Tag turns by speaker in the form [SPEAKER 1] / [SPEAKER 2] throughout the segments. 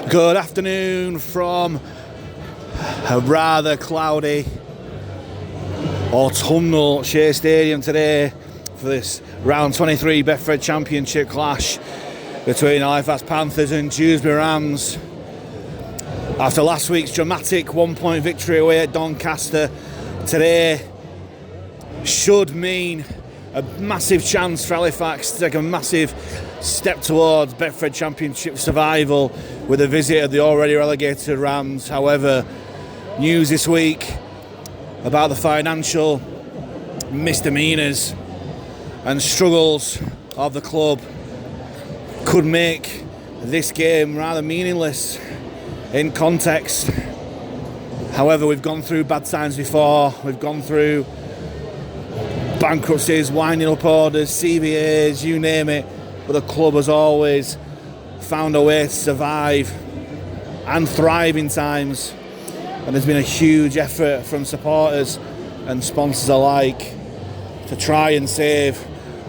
[SPEAKER 1] Good afternoon from a rather cloudy autumnal Shay Stadium today for this round 23 Betfred Championship clash between Halifax Panthers and Dewsbury Rams. After last week's dramatic 1-point victory away at Doncaster, today should mean a massive chance for Halifax to take a massive step towards Betfred Championship survival with a visit of the already relegated Rams. However, news this week about the financial misdemeanours and struggles of the club could make this game rather meaningless in context. However, we've gone through bad times before. We've gone through bankruptcies, winding up orders, CBAs, you name it, but the club has always found a way to survive and thrive in times, and there's been a huge effort from supporters and sponsors alike to try and save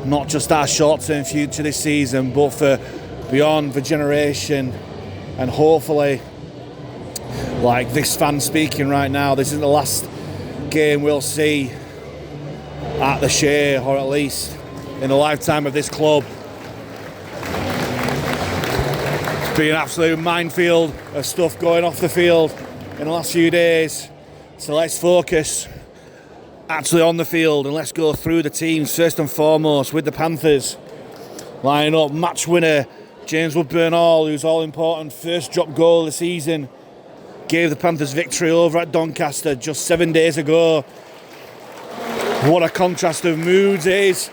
[SPEAKER 1] not just our short-term future this season, but for beyond, for generation. And hopefully, like this fan speaking right now, this is the last game we'll see at the Shay, or at least in the lifetime of this club. It's been an absolute minefield of stuff going off the field in the last few days, so let's focus actually on the field and let's go through the teams first and foremost with the Panthers. Lining up, match winner James Woodburn-Hall, whose all-important first drop goal of the season gave the Panthers victory over at Doncaster just 7 days ago. What a contrast of moods it is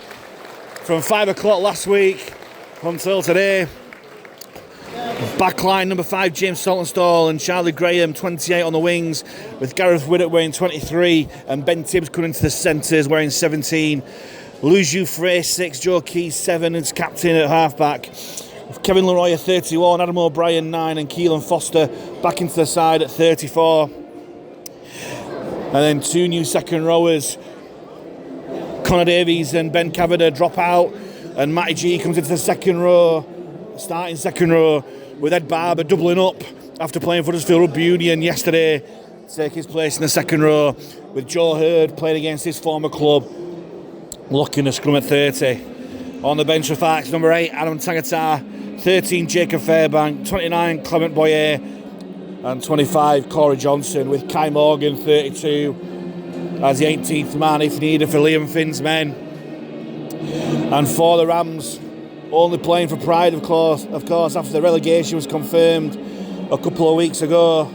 [SPEAKER 1] from 5 o'clock last week until today. Backline number 5 James Saltonstall and Charlie Graham 28 on the wings, with Gareth Widdop wearing 23 and Ben Tibbs coming into the centres wearing 17. Louis Jouffre 6, Joe Keys 7 as captain at halfback. Kevin Leroy at 31, Adam O'Brien 9 and Keelan Foster back into the side at 34. And then 2 new second rowers, Connor Davies and Ben Cavender drop out, and Matty G comes into the second row, starting second row, with Ed Barber doubling up after playing for Huddersfield Rugby Union yesterday to take his place in the second row, with Joe Hurd playing against his former club, looking to scrum at 30. On the bench for Halifax, number 8 Adam Tagatar, 13 Jacob Fairbank, 29 Clement Boyer and 25 Corey Johnson, with Kai Morgan 32 as the 18th man if needed for Liam Finn's men. And for the Rams, only playing for pride of course after the relegation was confirmed a couple of weeks ago,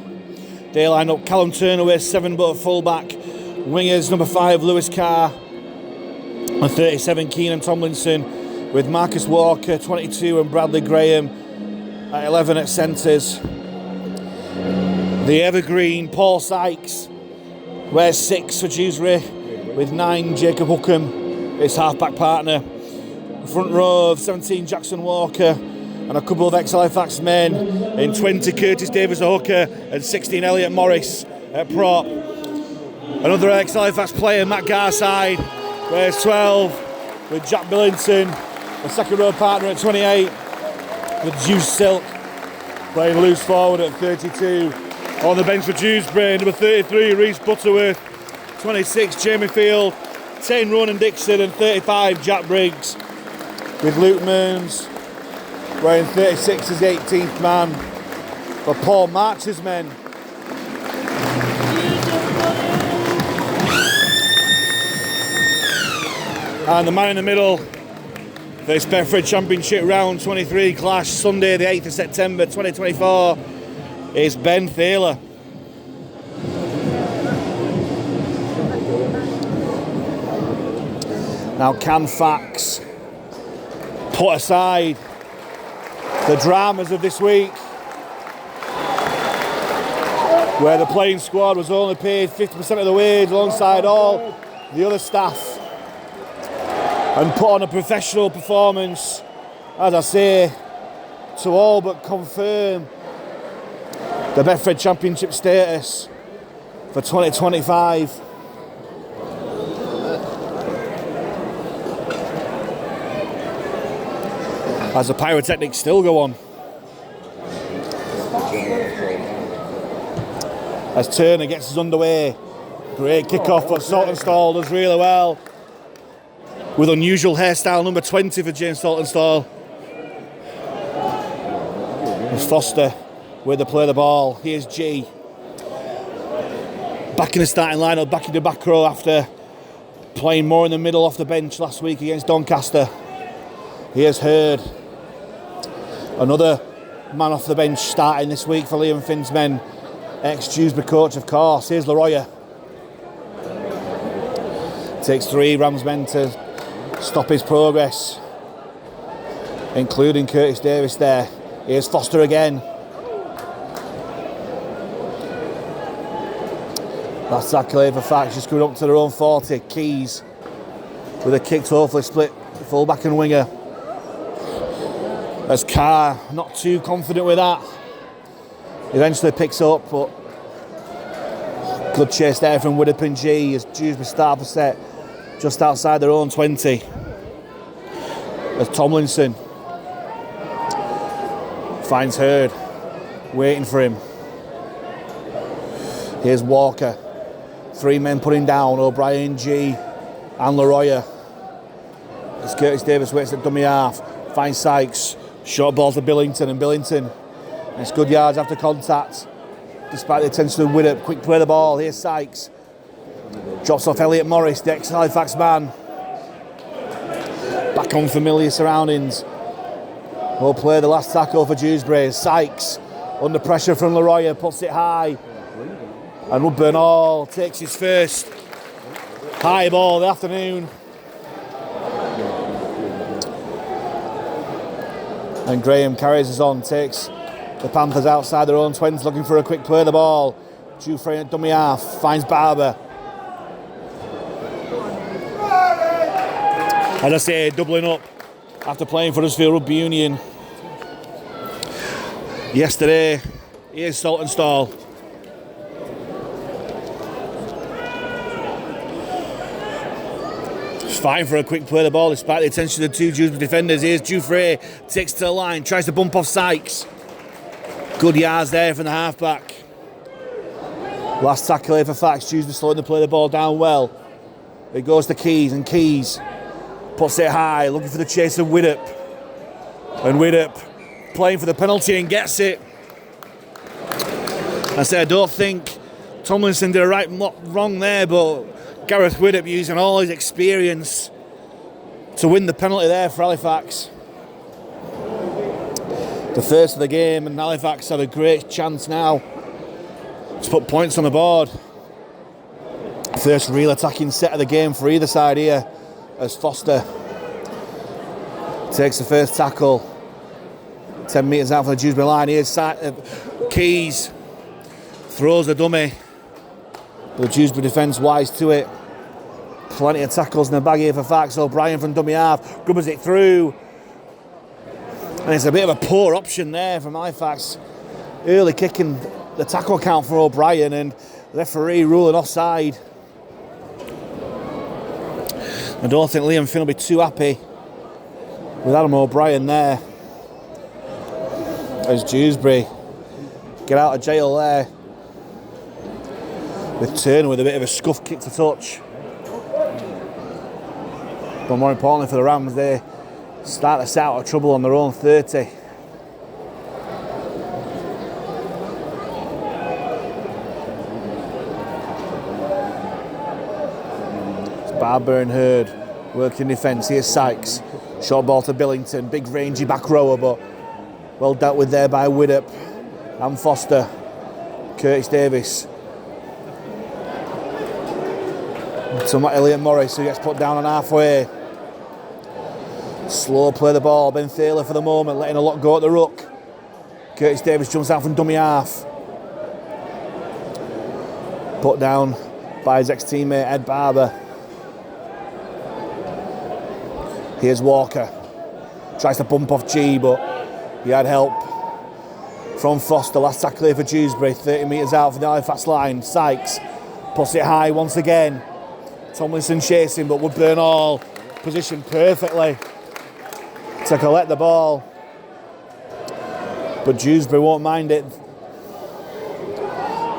[SPEAKER 1] they line up Callum Turner with 7 but fullback, wingers number 5 Lewis Carr and 37 Keenan Tomlinson, with Marcus Walker 22 and Bradley Graham at 11 at centres. The evergreen Paul Sykes wears 6 for Dewsbury, with 9 Jacob Hookham, his halfback partner. Front row of 17 Jackson Walker and a couple of ex-Halifax men in 20 Curtis Davis hooker and 16 Elliot Morris at prop. Another ex-Halifax player, Matt Garside, wears 12, with Jack Billington, the second row partner at 28, with Juice Silk playing loose forward at 32. On the bench for Dewsbury, number 33 Reece Butterworth, 26 Jamie Field, 10 Ronan Dixon and 35 Jack Briggs, with Luke Mearns wearing 36 as the 18th man for Paul March's men. And the man in the middle for this Betfred Championship round 23 clash, Sunday the 8th of September 2024, is Ben Thaler. Now, can facts put aside the dramas of this week, where the playing squad was only paid 50% of the wage alongside all the other staff, and put on a professional performance, as I say, to all but confirm the Betfred Championship status for 2025. As the pyrotechnics still go on. As Turner gets us underway. Great kick-off, but Saltonstall does really well. With unusual hairstyle, number 20 for James Saltonstall. As Foster with the play the ball. Here's G. Back in the starting lineup, back in the back row after playing more in the middle off the bench last week against Doncaster. Here's Hurd. Another man off the bench starting this week for Liam Finn's men. Ex-Dewsbury coach, of course. Here's Leroyer. Takes 3 Rams men to stop his progress, including Curtis Davis there. Here's Foster again. That's tackle for Fax, just going up to their own 40. Keys with a kick to hopefully split full-back and winger. As Carr, not too confident with that. Eventually picks up, but good chase there from Widdop and G as Dewsbury start the set just outside their own 20. As Tomlinson finds Hurd, waiting for him. Here's Walker. 3 men putting down, O'Brien, G and Leroyer. As Curtis Davis waits at dummy half, finds Sykes. Short ball to Billington, and Billington. It's good yards after contact. Despite the attention of Widdop, quick play the ball. Here's Sykes. Drops off Elliot Morris, the ex-Halifax man. Back on familiar surroundings. Will play the last tackle for Dewsbury. Sykes, under pressure from Leroyer, puts it high. And Woodburn Hall takes his first high ball of the afternoon. And Graham carries us on, takes the Panthers outside their own 20, looking for a quick play of the ball. Dewfrey at dummy half, finds Barber. As I say, doubling up after playing for Huddersfield Rugby Union yesterday. Here's Saltonstall. Fine for a quick play of the ball despite the attention of the 2 Dewsbury defenders. Here's Dewfrey, takes to the line, tries to bump off Sykes. Good yards there from the halfback. Last tackle here for Fax. Dewsbury slowing to play the ball down well. It goes to Keys, and Keys puts it high, looking for the chase of Widdop. And Widdop playing for the penalty and gets it. I say I don't think Tomlinson did a wrong there, but Gareth Widdop using all his experience to win the penalty there for Halifax. The first of the game, and Halifax have a great chance now to put points on the board. First real attacking set of the game for either side here, as Foster takes the first tackle 10 metres out from the Dewsbury line. Here's Keys, throws the dummy. The Dewsbury defence wise to it. Plenty of tackles in the bag here for Fax. O'Brien from dummy half grubbers it through. And it's a bit of a poor option there from Halifax. Early kicking the tackle count for O'Brien, and the referee ruling offside. I don't think Liam Finn will be too happy with Adam O'Brien there. As Dewsbury get out of jail there. With Turner with a bit of a scuff kick to touch. But more importantly for the Rams, they start to set out of trouble on their own 30. It's Barber and Hurd working defence. Here's Sykes. Short ball to Billington. Big rangy back rower, but well dealt with there by Widdop and Foster. Curtis Davis. To Elliot Morris, who gets put down on halfway. Slow play the ball. Ben Thaler for the moment, letting a lot go at the ruck. Curtis Davis jumps out from dummy half. Put down by his ex-teammate Ed Barber. Here's Walker. Tries to bump off G, but he had help from Foster. Last tackle here for Dewsbury. 30 metres out from the Halifax line. Sykes puts it high once again. Tomlinson chasing, but Woodburn Hall positioned perfectly to collect the ball. But Dewsbury won't mind it.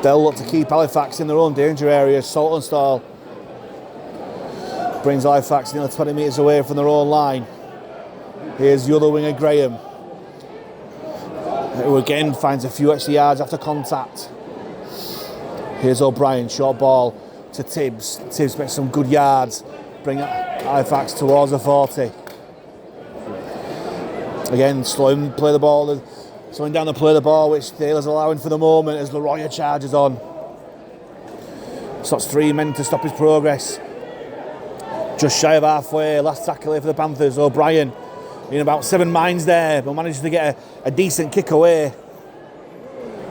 [SPEAKER 1] They'll look to keep Halifax in their own danger area. Saltonstall brings Halifax nearly 20 metres away from their own line. Here's the other winger, Graham, who again finds a few extra yards after contact. Here's O'Brien, short ball to Tibbs. Tibbs makes some good yards, bring Halifax towards the 40. Again, slowing play the ball, slowing down the play the ball, which Taylor's allowing for the moment as Leroy charges on. So that's 3 men to stop his progress. Just shy of halfway, last tackle here for the Panthers. O'Brien in about 7 minds there, but manages to get a decent kick away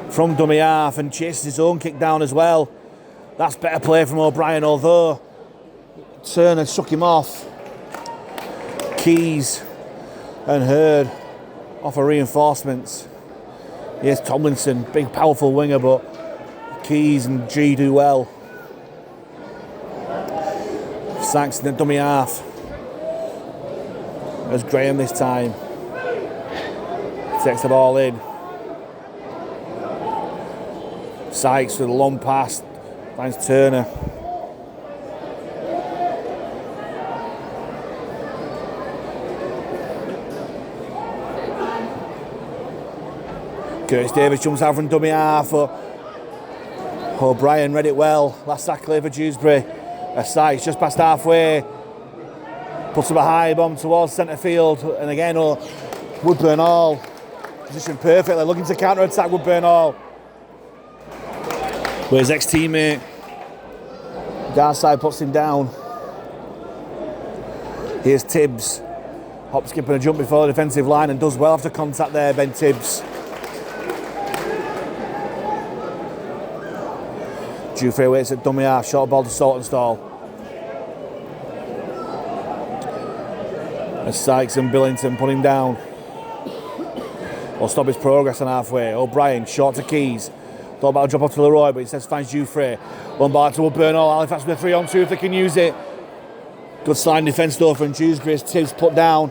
[SPEAKER 1] from dummy half and chases his own kick down as well. That's better play from O'Brien, although Turner struck him off. Keys and Hurd offer reinforcements. Here's Tomlinson, big powerful winger, but Keys and G do well. Saxon at dummy half. There's Graham this time. Takes the ball in. Sykes with a long pass. Finds Turner. Curtis Davis jumps out from dummy half, but O'Brien read it well. Last tackle here for Dewsbury. Sykes just past halfway. Puts up a high bomb towards centre field, and again Woodburn Hall positioned perfectly, looking to counter attack Woodburn Hall. Where his ex-teammate Garside puts him down. Here's Tibbs, hop, skip and a jump before the defensive line, and does well after contact there, Ben Tibbs. Dewsbury waits at dummy half, short ball to Saltonstall. As Sykes and Billington put him down. Will stop his progress on halfway. O'Brien, short to Keys. Thought about a drop off to Leroy, but he says finds Dewsbury. One ball to Woodburn Hall. Halifax with a 3-on-2 if they can use it. Good sliding defence though from Dewsbury as Tibbs put down.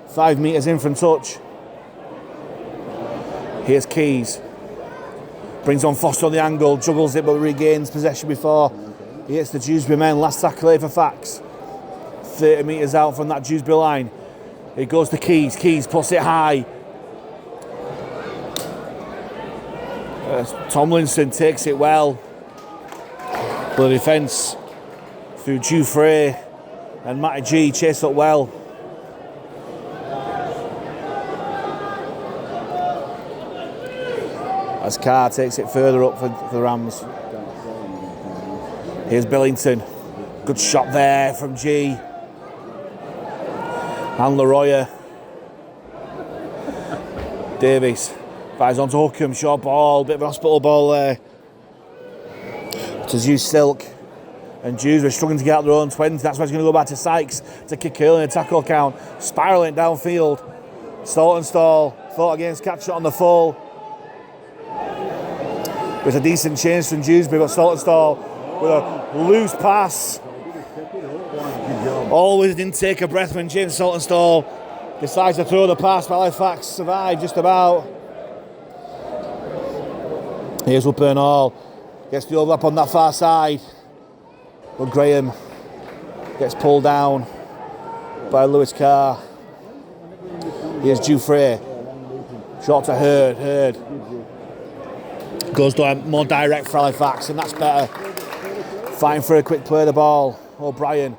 [SPEAKER 1] 5 metres in from touch. Here's Keys. Brings on Foster on the angle, juggles it but regains possession before he hits the Dewsbury men. Last tackle here for Fax. 30 metres out from that Dewsbury line. It goes to Keys. Keys puts it high. Tomlinson takes it well. But the defence through Dewfrey and Matty G chase up well. As Carr takes it further up for the Rams. Here's Billington. Good shot there from G. And Leroy. Davies fires onto Hookham, short ball, bit of a hospital ball there. To Zeus Silk. And Jews are struggling to get out their own 20. That's why he's going to go back to Sykes to kick early in the tackle count. Spiralling downfield. Saltonstall fought against, catch it on the full. With a decent change from Dewsbury, but Saltonstall with a loose pass. Always didn't take a breath when James Saltonstall decides to throw the pass, but Halifax survived just about. Here's Woodburn Hall. Gets the overlap on that far side. But Graham gets pulled down by Lewis Carr. Here's Dewfrey. Short to Hurd. Hurd goes down more direct for Halifax, and that's better. Fighting for a quick play the ball. O'Brien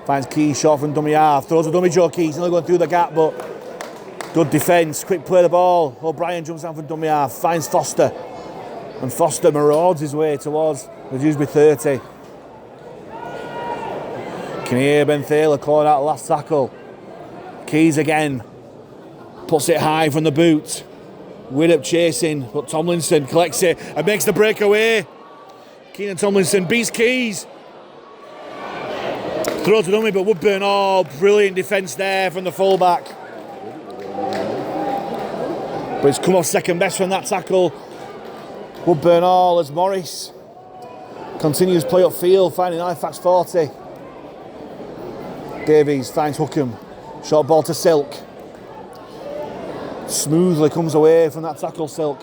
[SPEAKER 1] finds Keys short from dummy half. Throws a dummy Joe Keys, only going through the gap, but good defence. Quick play the ball. O'Brien jumps down from dummy half. Finds Foster. And Foster marauds his way towards the Dewsbury 30. Can hear Ben Thaler calling out the last tackle. Keys again. Puts it high from the boot. Widdop chasing, but Tomlinson collects it and makes the breakaway. Keenan Tomlinson beats Keys. Throws it on me, but Woodburn Hall, brilliant defence there from the fullback. But it's come off second best from that tackle. Woodburn Hall as Morris continues play upfield, finding Halifax 40. Davies finds Hookham. Short ball to Silk. Smoothly comes away from that tackle, Silk.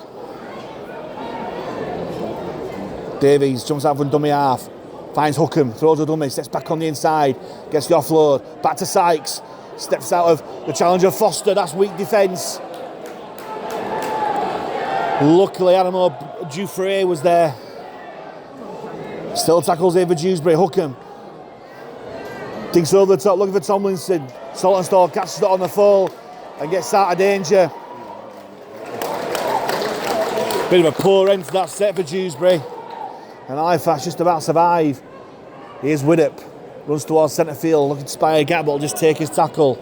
[SPEAKER 1] Davies jumps out from dummy half, finds Hookham, throws a dummy, steps back on the inside, gets the offload, back to Sykes, steps out of the challenge of Foster. That's weak defence. Luckily, Adamo Dewsbury was there. Still tackles here for Dewsbury. Hookham digs over the top, looking for Tomlinson. Saltonstall catches it on the fall and gets out of danger. Bit of a poor end to that set for Dewsbury. And Halifax just about survive. Here's Widdop, runs towards centre field, looking to spy a gap, but will just take his tackle.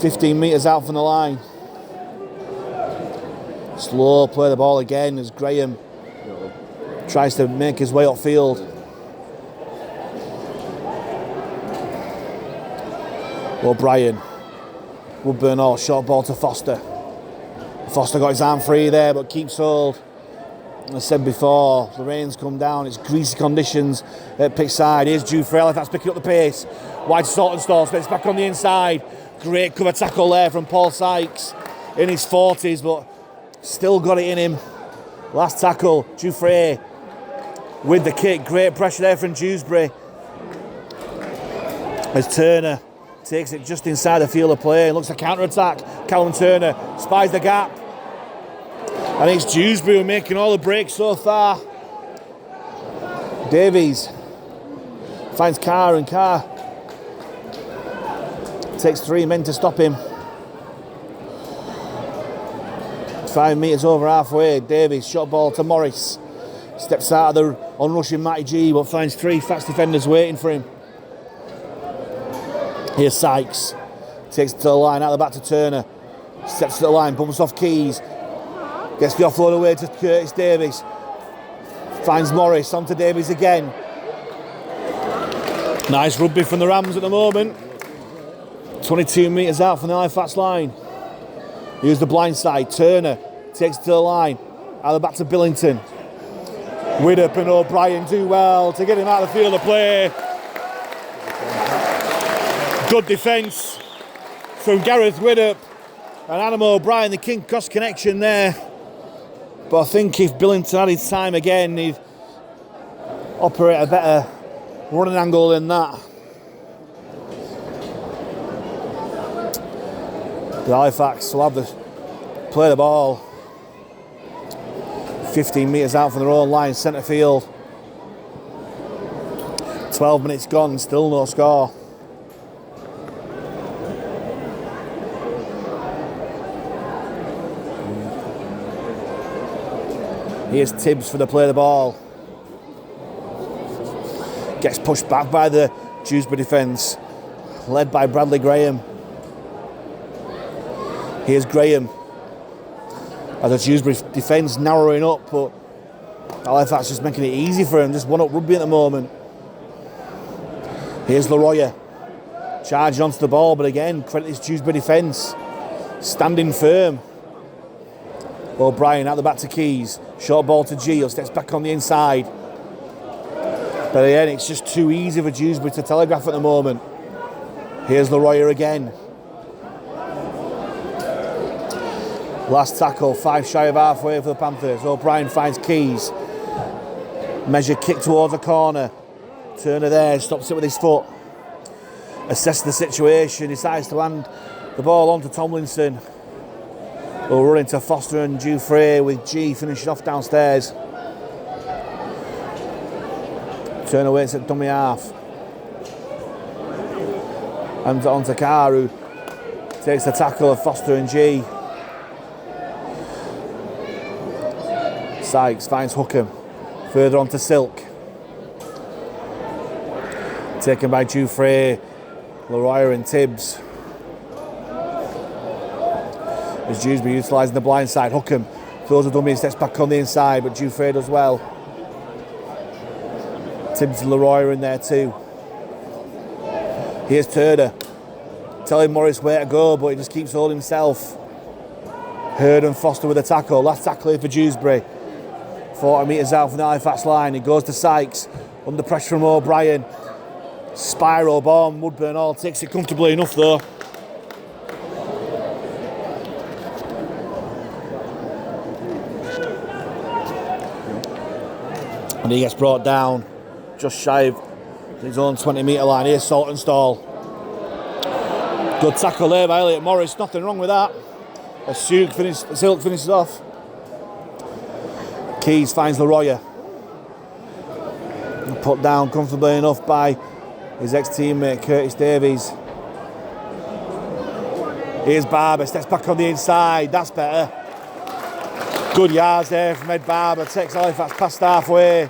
[SPEAKER 1] 15 metres out from the line. Slow play the ball again as Graham tries to make his way upfield. O'Brien, Woodburn all short ball to Foster. Foster got his arm free there, but keeps hold. As I said before, the rain's come down, it's greasy conditions at pitch side. Here's Dewsbury, that's picking up the pace. Wide Saltonstall, steps back on the inside. Great cover tackle there from Paul Sykes in his 40s, but still got it in him. Last tackle, Dewsbury with the kick. Great pressure there from Dewsbury. As Turner takes it just inside the field of play. Looks a counter-attack. Callum Turner spies the gap. And it's Dewsbury who making all the breaks so far. Davies finds Carr, and Carr takes 3 men to stop him. 5 metres over halfway. Davies, shot ball to Morris. Steps out of the onrushing Matty G, but finds 3 fast defenders waiting for him. Here's Sykes. Takes it to the line, out the back to Turner. Steps to the line, bumps off Keys. Gets the offload away to Curtis Davies. Finds Morris, onto Davies again. Nice rugby from the Rams at the moment. 22 metres out from the Halifax line. Here's the blind side. Turner takes it to the line. Out the back to Billington. Widdop and O'Brien do well to get him out of the field of play. Good defence from Gareth Widdop and Adam O'Brien, the King Cross connection there. But I think if Billington had his time again, he'd operate a better running angle than that. The Halifax will have to play the ball 15 metres out from their own line, centre field. 12 minutes gone, still no score. Here's Tibbs for the play the ball. Gets pushed back by the Dewsbury defence, led by Bradley Graham. Here's Graham. As the Dewsbury defence narrowing up, but Halifax just making it easy for him, just one up rugby at the moment. Here's Leroyer. Charging onto the ball, but again, credit this Dewsbury defence. Standing firm. O'Brien out the back to Keys. Short ball to Gio, steps back on the inside. But again, it's just too easy for Dewsbury to telegraph at the moment. Here's Leroyer again. Last tackle, 5 shy of halfway for the Panthers. O'Brien finds Keys. Measure kick towards a corner. Turner there, stops it with his foot. Assesses the situation, decides to hand the ball on to Tomlinson. We'll run into Foster and Dewsbury with G finishing off downstairs. Turner waits at dummy half. Hands it on to Carr, who takes the tackle of Foster and G. Sykes finds Hookham. Further on to Silk. Taken by Dewsbury, Leroyer and Tibbs. As Dewsbury utilising the blind side. Hookham throws a dummy and steps back on the inside, but Dewsbury does well. Tibbs and Leroyer in there too. Here's Turner. Telling Morris where to go, but he just keeps holding himself. Hurd and Foster with a tackle. Last tackle here for Dewsbury. 40 metres out from the Halifax line. It goes to Sykes. Under pressure from O'Brien. Spiral bomb. Woodburn all takes it comfortably enough though. And he gets brought down just shy of his own 20-metre line. Here's Saltonstall. Good tackle there by Elliot Morris. Nothing wrong with that. As Silk finishes off. Keys finds Leroy. Put down comfortably enough by his ex-teammate Curtis Davies. Here's Barber, steps back on the inside. That's better. Good yards there from Ed Barber. Takes Halifax past halfway.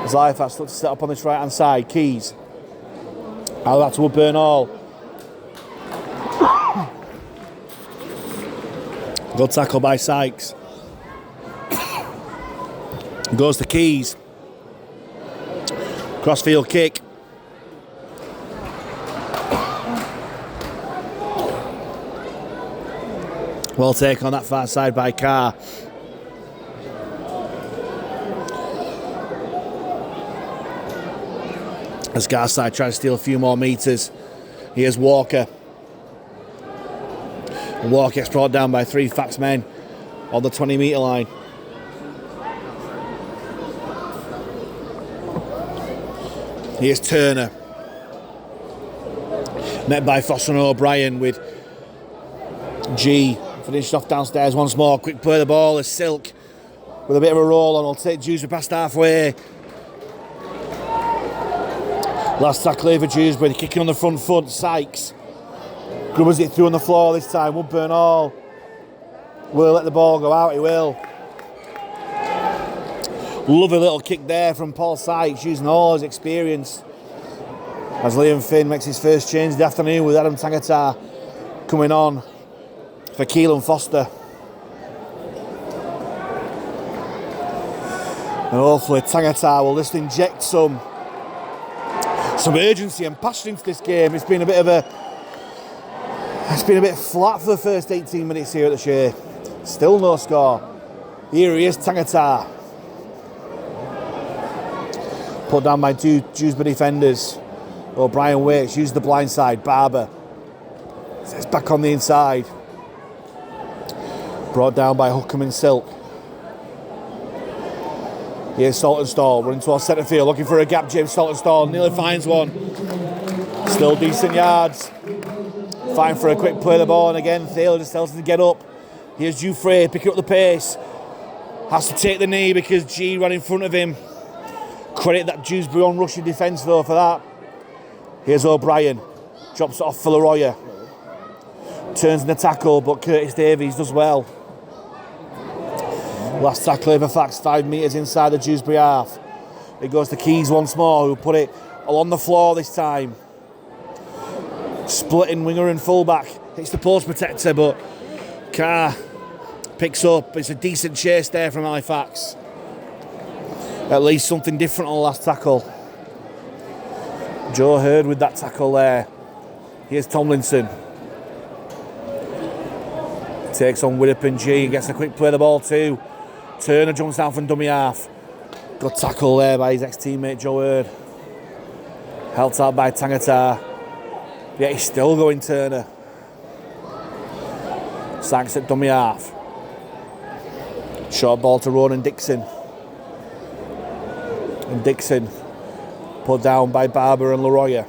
[SPEAKER 1] As Halifax looks to set up on this right-hand side. Keys. Out that to Woodburn Hall. Good tackle by Sykes. Goes to Keys. Crossfield kick. Well taken on that far side by Carr. As Garside tries to steal a few more metres. Here's Walker. And Walker gets brought down by 3 Fax men on the 20-metre line. Here's Turner. Met by Foster and O'Brien with G. Finished off downstairs once more. Quick play of the ball as Silk with a bit of a roll on. Will take Dewsbury past halfway. Last tackle here for Dewsbury. Kicking on the front foot. Sykes grubbers it through on the floor this time. Woodburn Hall will let the ball go out. He will. Lovely little kick there from Paul Sykes, using all his experience. As Liam Finn makes his first change of the afternoon with Adam Tangata coming on for Keelan Foster. And hopefully Tangata will just inject some urgency and passion into this game. It's been a bit flat for the first 18 minutes here at the Shay. Still no score. Here he is, Tangata. Put down by 2 Dewsbury defenders. O'Brien waits, uses the blind side. Barber. It's back on the inside. Brought down by Hookham and Silk. Here's Saltonstall running towards centre field, looking for a gap. James Saltonstall nearly finds one. Still decent yards. Fine for a quick play of the ball, and again Thaler just tells him to get up. Here's Dufresne picking up the pace. Has to take the knee because G ran in front of him. Credit that Dewsbury on rushing defence though for that. Here's O'Brien. Drops it off for Leroy. Turns in the tackle, but Curtis Davies does well. Last tackle over Fax, 5 metres inside the Dewsbury half. It goes to Keys once more, who put it along the floor this time. Splitting winger and fullback. Hits the post protector, but Carr picks up. It's a decent chase there from Halifax. At least something different on the last tackle. Joe Hurd with that tackle there. Here's Tomlinson. Takes on Widdop and G and gets a quick play of the ball too. Turner jumps down from dummy half. Good tackle there by his ex-teammate Joe Hurd. Helped out by Tangata. Yet he's still going, Turner. Sykes at dummy half. Short ball to Ronan Dixon. And Dixon put down by Barber and Leroy.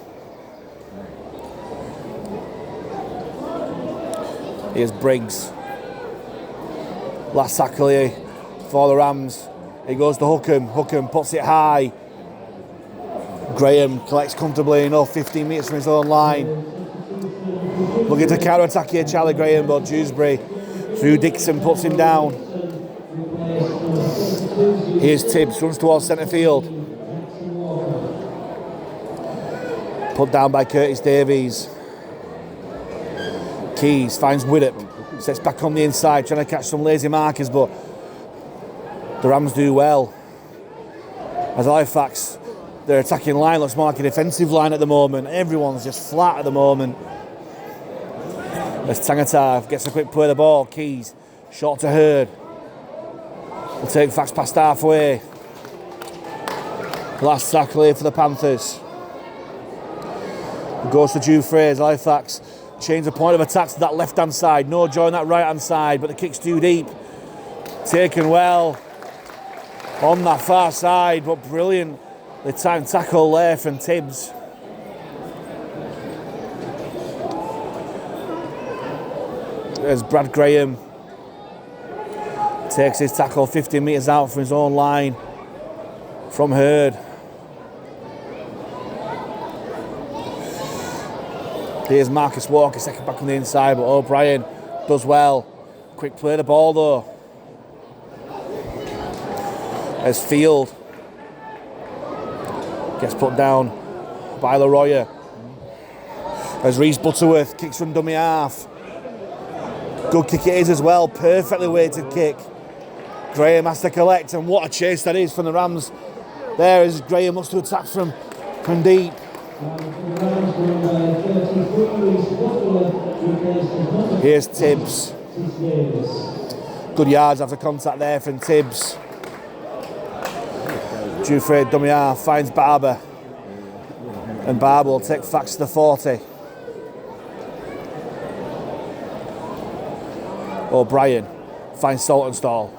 [SPEAKER 1] Here's Briggs. Last tackle here for the Rams. He goes to Hookham. Hookham puts it high. Graham collects comfortably enough, 15 metres from his own line. Looking to counter-attack here, Charlie Graham, but Dewsbury through Dixon puts him down. Here's Tibbs, runs towards centre field. Put down by Curtis Davies. Keys finds Widdop. Sets back on the inside, trying to catch some lazy markers, but the Rams do well. As Halifax, their attacking line looks more like a defensive line at the moment. Everyone's just flat at the moment. As Tangata gets a quick play of the ball, Keys, short to Hurd. Will take Fax past halfway. Last tackle here for the Panthers. It goes to Dufresne. Halifax change the point of attack to that left-hand side. No joy on that right-hand side, but the kick's too deep. Taken well. on that far side, but brilliant the time tackle there from Tibbs. There's Brad Graham. Takes his tackle 50 metres out from his own line from Hurd. Here's Marcus Walker, second back on the inside, but O'Brien does well. Quick play the ball though. As Field gets put down by Leroy. As Reese Butterworth kicks from dummy half. Good kick it is as well, perfectly weighted kick. Graham has to collect, and what a chase that is from the Rams. There is Graham looks to attack from deep. Here's Tibbs. Good yards after contact there from Tibbs. Dewsbury dummy half finds Barber, and Barber will take Fax to the 40. O'Brien finds Saltonstall.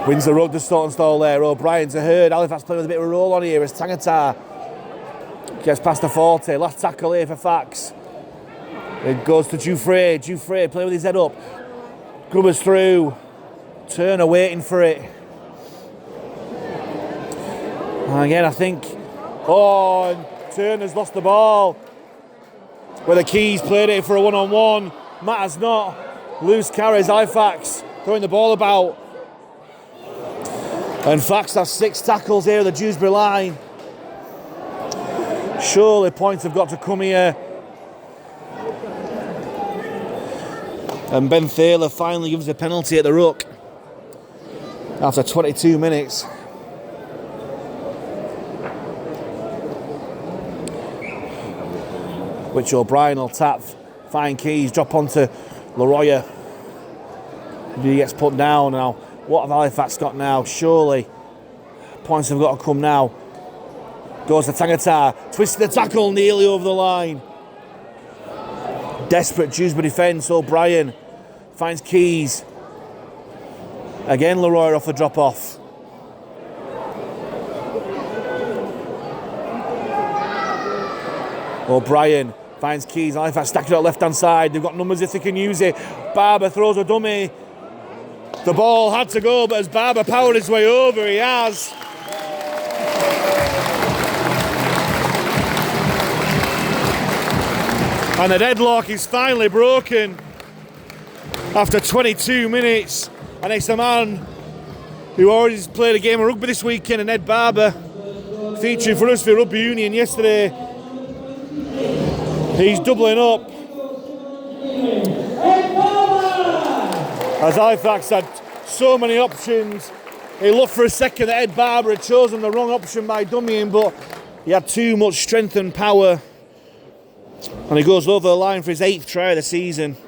[SPEAKER 1] Wins the rug to Saltonstall there. O'Brien to Hurd. Halifax playing with a bit of a roll on here as Tangata gets past the 40. Last tackle here for Fax. It goes to Dewsbury. Dewsbury playing with his head up. Grubbers through. Turner waiting for it. And again, I think. Oh, and Turner's lost the ball. Where the Keys played it for a one-on-one. Matters not. Loose carries, Halifax throwing the ball about. And Fax has 6 tackles here at the Dewsbury line. Surely points have got to come here. And Ben Thaler finally gives a penalty at the ruck after 22 minutes. Which O'Brien will tap. Fine Keys, drop onto Leroy. He gets put down now. What have Halifax got now? Surely points have got to come now. Goes to Tangata. Twists the tackle nearly over the line. Desperate Dewsbury defence. O'Brien finds Keys. Again Leroy off the drop off. O'Brien finds Keys. Halifax stacking it on the left hand side. They've got numbers if they can use it. Barber throws a dummy. The ball had to go, but as Barber powered his way over, he has. And the deadlock is finally broken after 22 minutes. And it's a man who already played a game of rugby this weekend, and Ed Barber, featuring for us for Rugby Union yesterday. He's doubling up. As Halifax had so many options, he looked for a second that Ed Barber had chosen the wrong option by dummying, but he had too much strength and power. And he goes over the line for his 8th try of the season.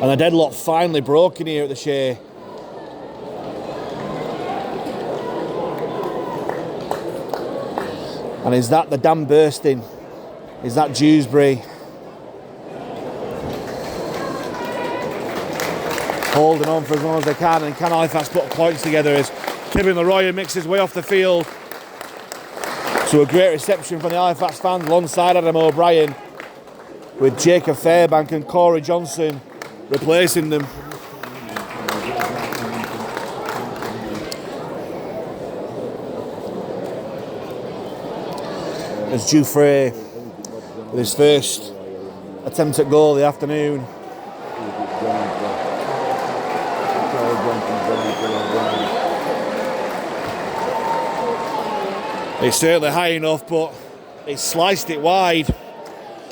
[SPEAKER 1] And the deadlock finally broken here at the Shay. And is that the dam bursting? Is that Dewsbury holding on for as long as they can? And can Halifax put points together as Kevin Leroy makes his way off the field to a great reception from the Halifax fans alongside Adam O'Brien, with Jacob Fairbank and Corey Johnson replacing them. As Dewsbury with his first attempt at goal of the afternoon. It's certainly high enough, but he sliced it wide.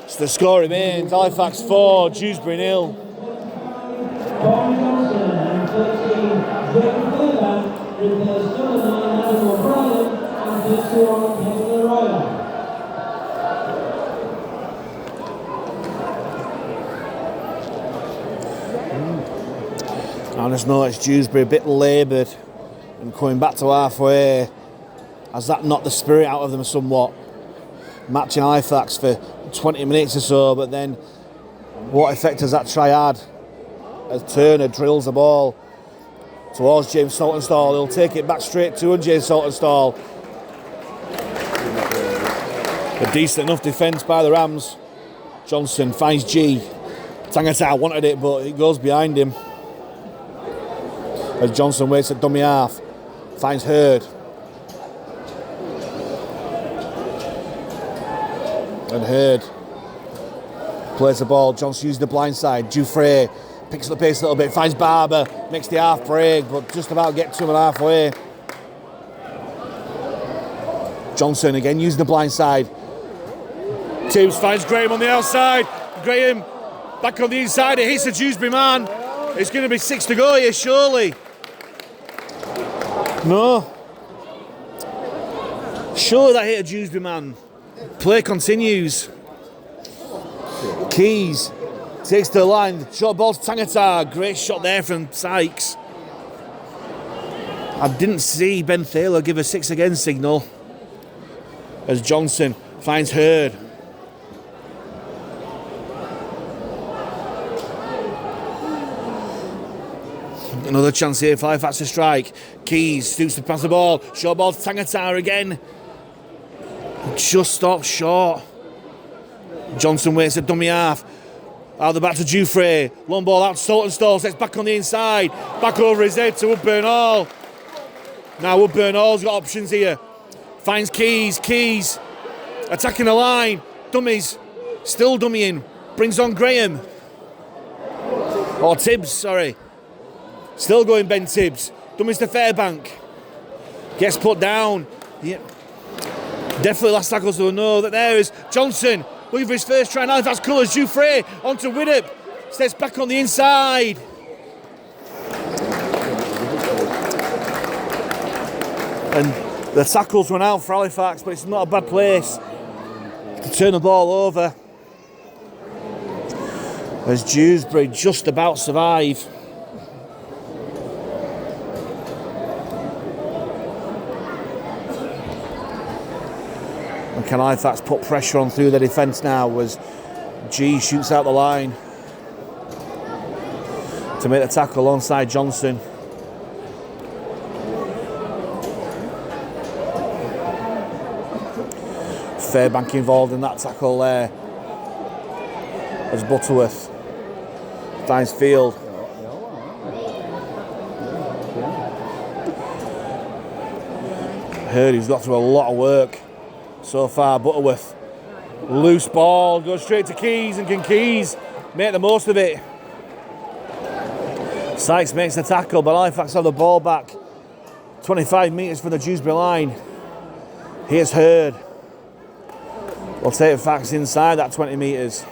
[SPEAKER 1] So the score remains Halifax 4, Dewsbury 0. I just noticed Dewsbury a bit laboured and coming back to halfway. Has that knocked the spirit out of them somewhat? Matching Halifax for 20 minutes or so, but then What effect has that try had? As Turner drills the ball towards James Saltonstall. He'll take it back straight to James Saltonstall. A decent enough defence by the Rams. Johnson finds G. Tangata wanted it, but it goes behind him. As Johnson waits at dummy half. Finds Hurd. And Hurd plays the ball. Johnson uses the blind side. Dewsbury picks up the pace a little bit. Finds Barber. Makes the half break, but just about get to him halfway. Johnson again using the blind side. Tibbs finds Graham on the outside. Graham back on the inside. It hits the Dewsbury man. It's going to be 6 to go here, surely. No. Surely that hit a Dewsbury man. Play continues. Keys takes to the line. Short ball to Tangata. Great shot there from Sykes. I didn't see Ben Thaler give a 6 again signal. As Johnson finds Hurd. Another chance here for Halifax to strike. Keys stoops to pass the ball. Short ball to Tangata again. Just stops short. Johnson waits at dummy half. Out the back to Dewsbury. Long ball out to Saltonstall. Sets back on the inside. Back over his head to Woodburn Hall. Now Woodburn Hall's got options here. Finds Keys. Keys attacking the line. Dummies. Still dummying. Brings on Graham. Or Tibbs, sorry. Still going Ben Tibbs. Dummies to Fairbank. Gets put down. Yeah. Definitely last tackles to know that there is Johnson looking for his first try. Now that's colours. Dewsbury onto Widdop. Steps back on the inside. And the tackles run out for Halifax, but it's not a bad place to turn the ball over. As Dewsbury just about survive. And can Halifax put pressure on through the defence now as G shoots out the line to make the tackle alongside Johnson. Fairbank involved in that tackle there as Butterworth finds Field. Heard he's got through a lot of work so far. Butterworth, loose ball, goes straight to Keys, and can Keys make the most of it? Sykes makes the tackle, but Halifax have the ball back 25 metres from the Dewsbury line. Here's Hurd. We'll take Fax inside that 20 metres.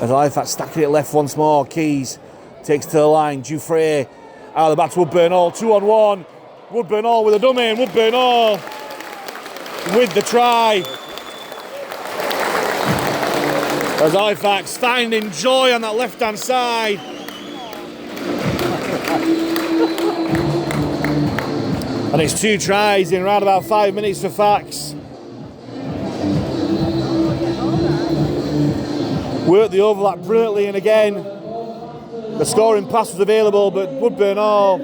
[SPEAKER 1] As Halifax stacking it left once more. Keys takes to the line. Dewsbury out of the back to Woodburn Hall. 2-on-1. Woodburn Hall with a dummy, and Woodburn Hall with the try. As Halifax finding joy on that left-hand side. And it's 2 tries in around about 5 minutes for Fax. Worked the overlap brilliantly, and again the scoring pass was available, but Woodburn Hall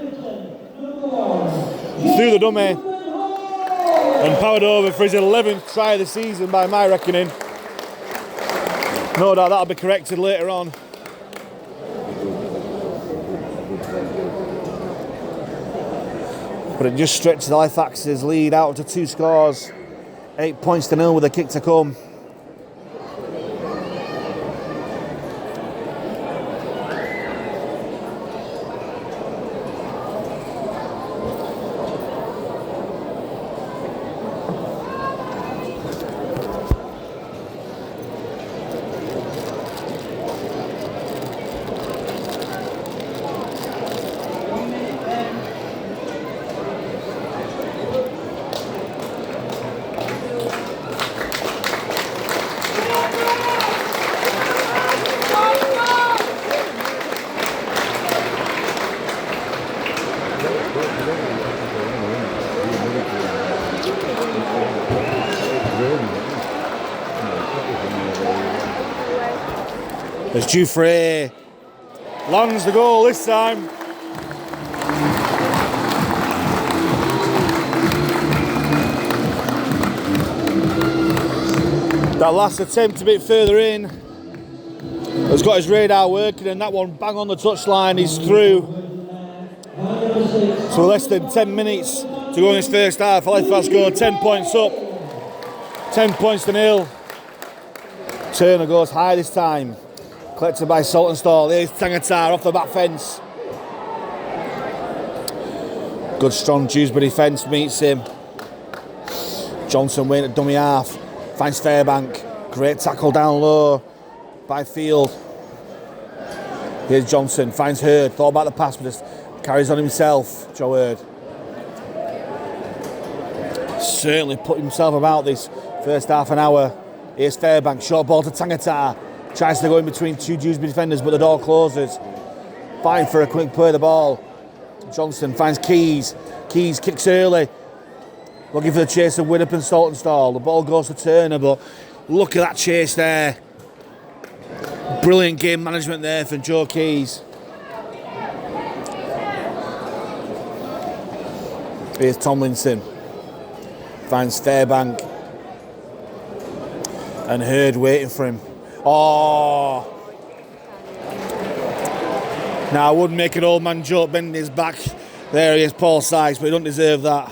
[SPEAKER 1] threw the dummy and powered over for his 11th try of the season by my reckoning. No doubt that'll be corrected later on. But it just stretches Halifax's lead out to 2 scores. 8 points to 0 with a kick to come. There's Dewsbury. Lands the goal this time. That last attempt a bit further in has got his radar working, and that one bang on the touchline. He's through. So less than 10 minutes to go in this first half. Halifax scored 10 points up. 10 points to 0. Turner goes high this time. Collected by Saltonstall. Here's Tangata off the back fence. Good strong Dewsbury defence meets him. Johnson waiting at dummy half. Finds Fairbank. Great tackle down low by Field. Here's Johnson. Finds Hurd. Thought about the pass, but just carries on himself. Joe Hurd. Certainly put himself about this first half an hour. Here's Fairbank. Short ball to Tangata. Tries to go in between two Dewsbury defenders, but the door closes. Fine for a quick play of the ball. Johnson finds Keys. Keys kicks early. Looking for the chase of Widdop and Saltonstall. The ball goes to Turner, but look at that chase there. Brilliant game management there from Joe Keys. Here's Tomlinson. Finds Fairbank. And Hurd waiting for him. Oh! Now, I would make an old man joke bending his back. There he is, Paul Sykes, but he don't deserve that.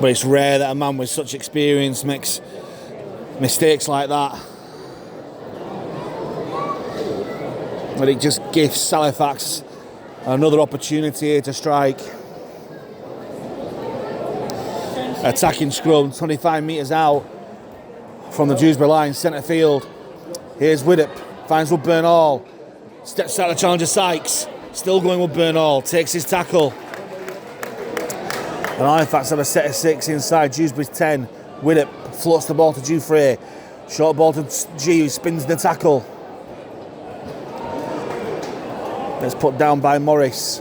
[SPEAKER 1] But it's rare that a man with such experience makes mistakes like that. But it just gives Halifax another opportunity here to strike. Attacking scrum, 25 metres out from the Dewsbury line, centre field. Here's Widdop, finds Woodburn Hall. Steps out the challenger Sykes, still going Woodburn Hall, takes his tackle. And Halifax have a set of 6 inside Dewsbury's 10. Widdop floats the ball to Dewsbury. Short ball to G, who spins the tackle. It's put down by Morris.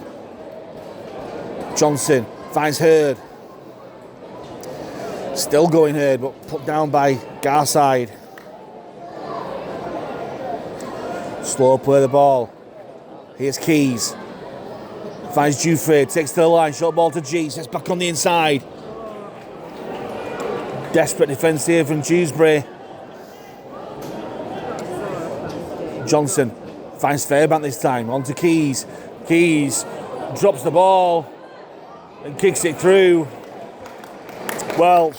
[SPEAKER 1] Johnson finds Hurd. Still going Hurd, but put down by Garside. Slow play the ball. Here's Keys. Finds Dewsbury, takes to the line, short ball to G, sets back on the inside. Desperate defence here from Dewsbury. Johnson finds Fairbank this time, on to Keys. Keys drops the ball and kicks it through. Well,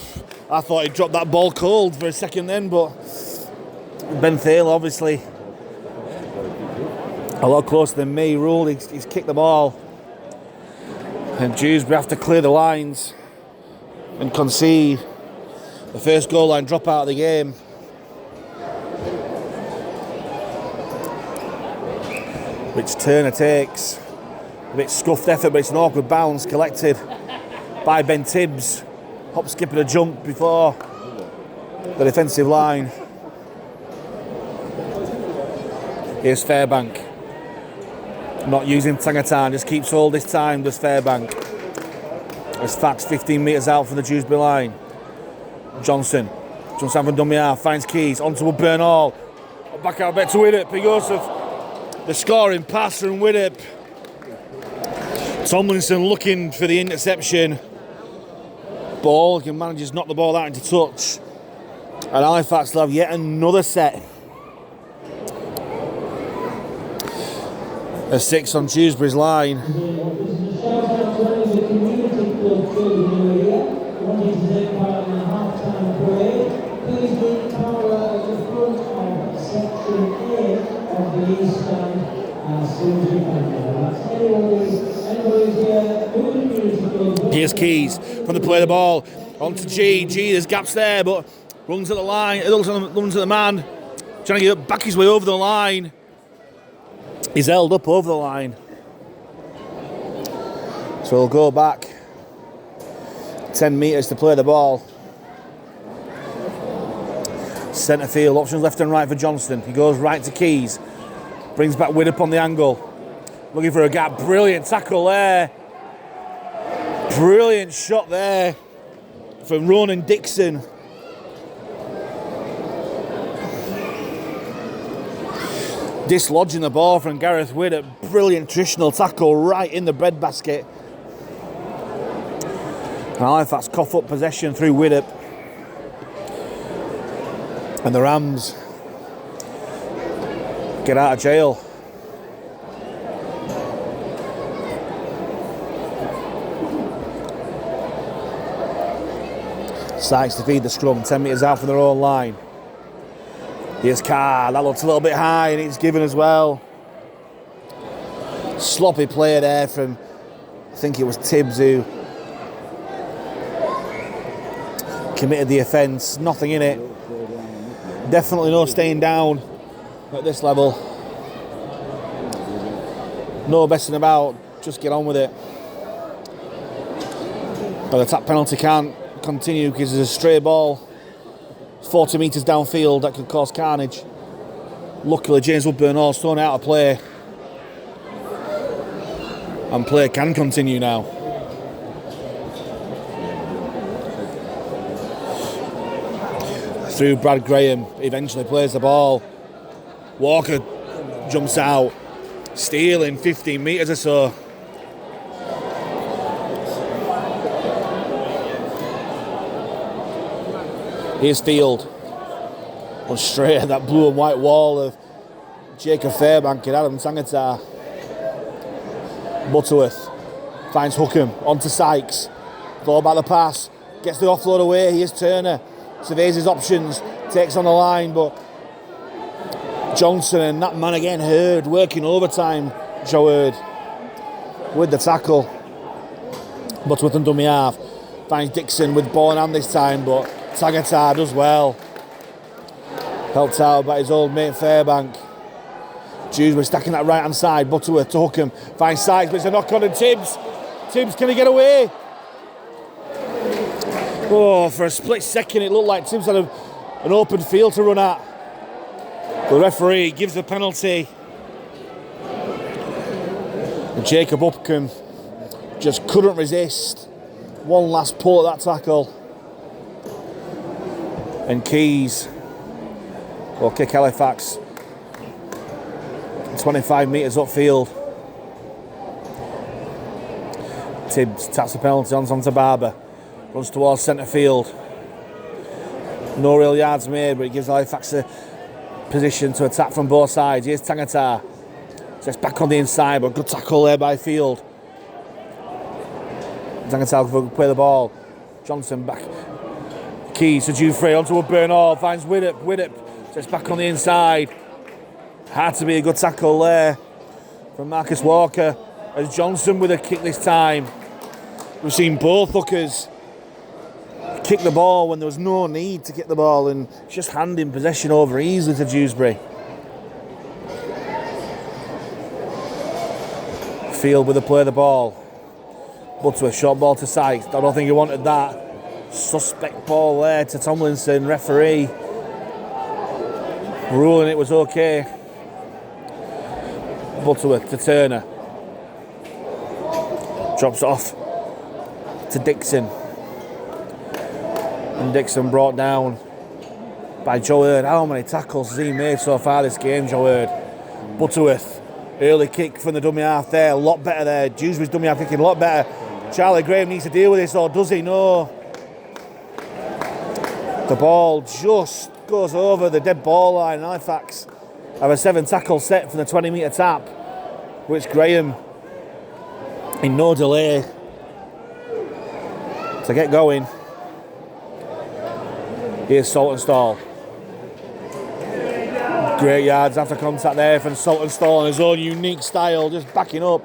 [SPEAKER 1] I thought he dropped that ball cold for a second then, but Ben Thale obviously a lot closer than me. Ruled he's kicked the ball. And Dewsbury have to clear the lines and concede the first goal line drop out of the game. Which Turner takes. A bit scuffed effort, but it's an awkward bounce collected by Ben Tibbs. Hop, skip and a jump before the defensive line. Here's Fairbank. Not using Tangatan, just keeps hold this time, does Fairbank. As Fax 15 metres out from the Dewsbury line. Johnson jumps out from dummy half, finds Keys, onto Woodburn Hall. Back out a bit to Widdop. He goes for the scoring pass from Widdop. Tomlinson looking for the interception. Ball, manages knock the ball out into touch. And Halifax will have yet another set. A 6 on Dewsbury's line. Here's Keys from the play of the ball on to G. G, there's gaps there, but runs at the line, runs at the man, trying to get back his way over the line. He's held up over the line. So he'll go back 10 metres to play the ball. Centre field, options left and right for Johnston. He goes right to Keys. Brings back Widdop on the angle. Looking for a gap. Brilliant tackle there. Brilliant shot there from Ronan Dixon. Dislodging the ball from Gareth Widdop. Brilliant traditional tackle right in the breadbasket. And Halifax cough up possession through Widdop. And the Rams get out of jail. Sykes to feed the scrum, 10 metres out from their own line. Here's Carr, that looks a little bit high and it's given as well. Sloppy play there from, I think it was Tibbs who committed the offence, nothing in it. Definitely no staying down at this level. No messing about, just get on with it. But the tap penalty can't continue because there's a stray ball 40 metres downfield that could cause carnage. Luckily James Woodburn-Hall's thrown out of play and play can continue now. Through Brad Graham, eventually plays the ball. Walker jumps out, stealing 15 metres or so. Here's Field. On straight at that blue and white wall of Jacob Fairbank and Adam Tangatar. Butterworth finds Hookham onto Sykes. Thought about the pass, gets the offload away. Here's Turner. Surveys his options, takes on the line, but Johnson and that man again, Hurd, working overtime. Joe Hurd with the tackle. Butterworth and dummy half. Finds Dixon with ball in hand this time, but Tagatar does well. Helped out by his old mate Fairbank. Dewsbury stacking that right hand side. Butterworth to Hookham. Finds Sykes, but it's a knock on and Tibbs. Tibbs, can he get away? Oh, for a split second it looked like Tibbs had an open field to run at. The referee gives the penalty. And Jacob Hookham just couldn't resist. One last pull at that tackle. And Keys will kick Halifax 25 metres upfield. Tibbs taps the penalty onto Barber. Runs towards centre field. No real yards made, but it gives Halifax a position to attack from both sides. Here's Tangatar. So it's back on the inside, but good tackle there by Field. Tangatar will play the ball. Johnson back. Keys to Dewsbury onto Woodburn-Hall. Finds Widdop. So it's back on the inside. Had to be a good tackle there from Marcus Walker. As Johnson with a kick this time. We've seen both hookers kick the ball when there was no need to kick the ball and just handing possession over easily to Dewsbury. Field with the play of the ball. Butterworth, short ball to Sykes. I don't think he wanted that. Suspect ball there to Tomlinson, referee. Ruling it was okay. Butterworth to Turner. Drops it off to Dixon. And Dixon brought down by Joe Hurd. How many tackles has he made so far this game, Joe Hurd? Butterworth, early kick from the dummy half there, a lot better there. Dewsbury's dummy half kicking a lot better. Charlie Graham needs to deal with this, or does he? No. The ball just goes over the dead ball line. Halifax have a 7 tackle set from the 20 metre tap, which Graham, in no delay, to get going. Here's Saltonstall. Great yards after contact there from Saltonstall in his own unique style, just backing up.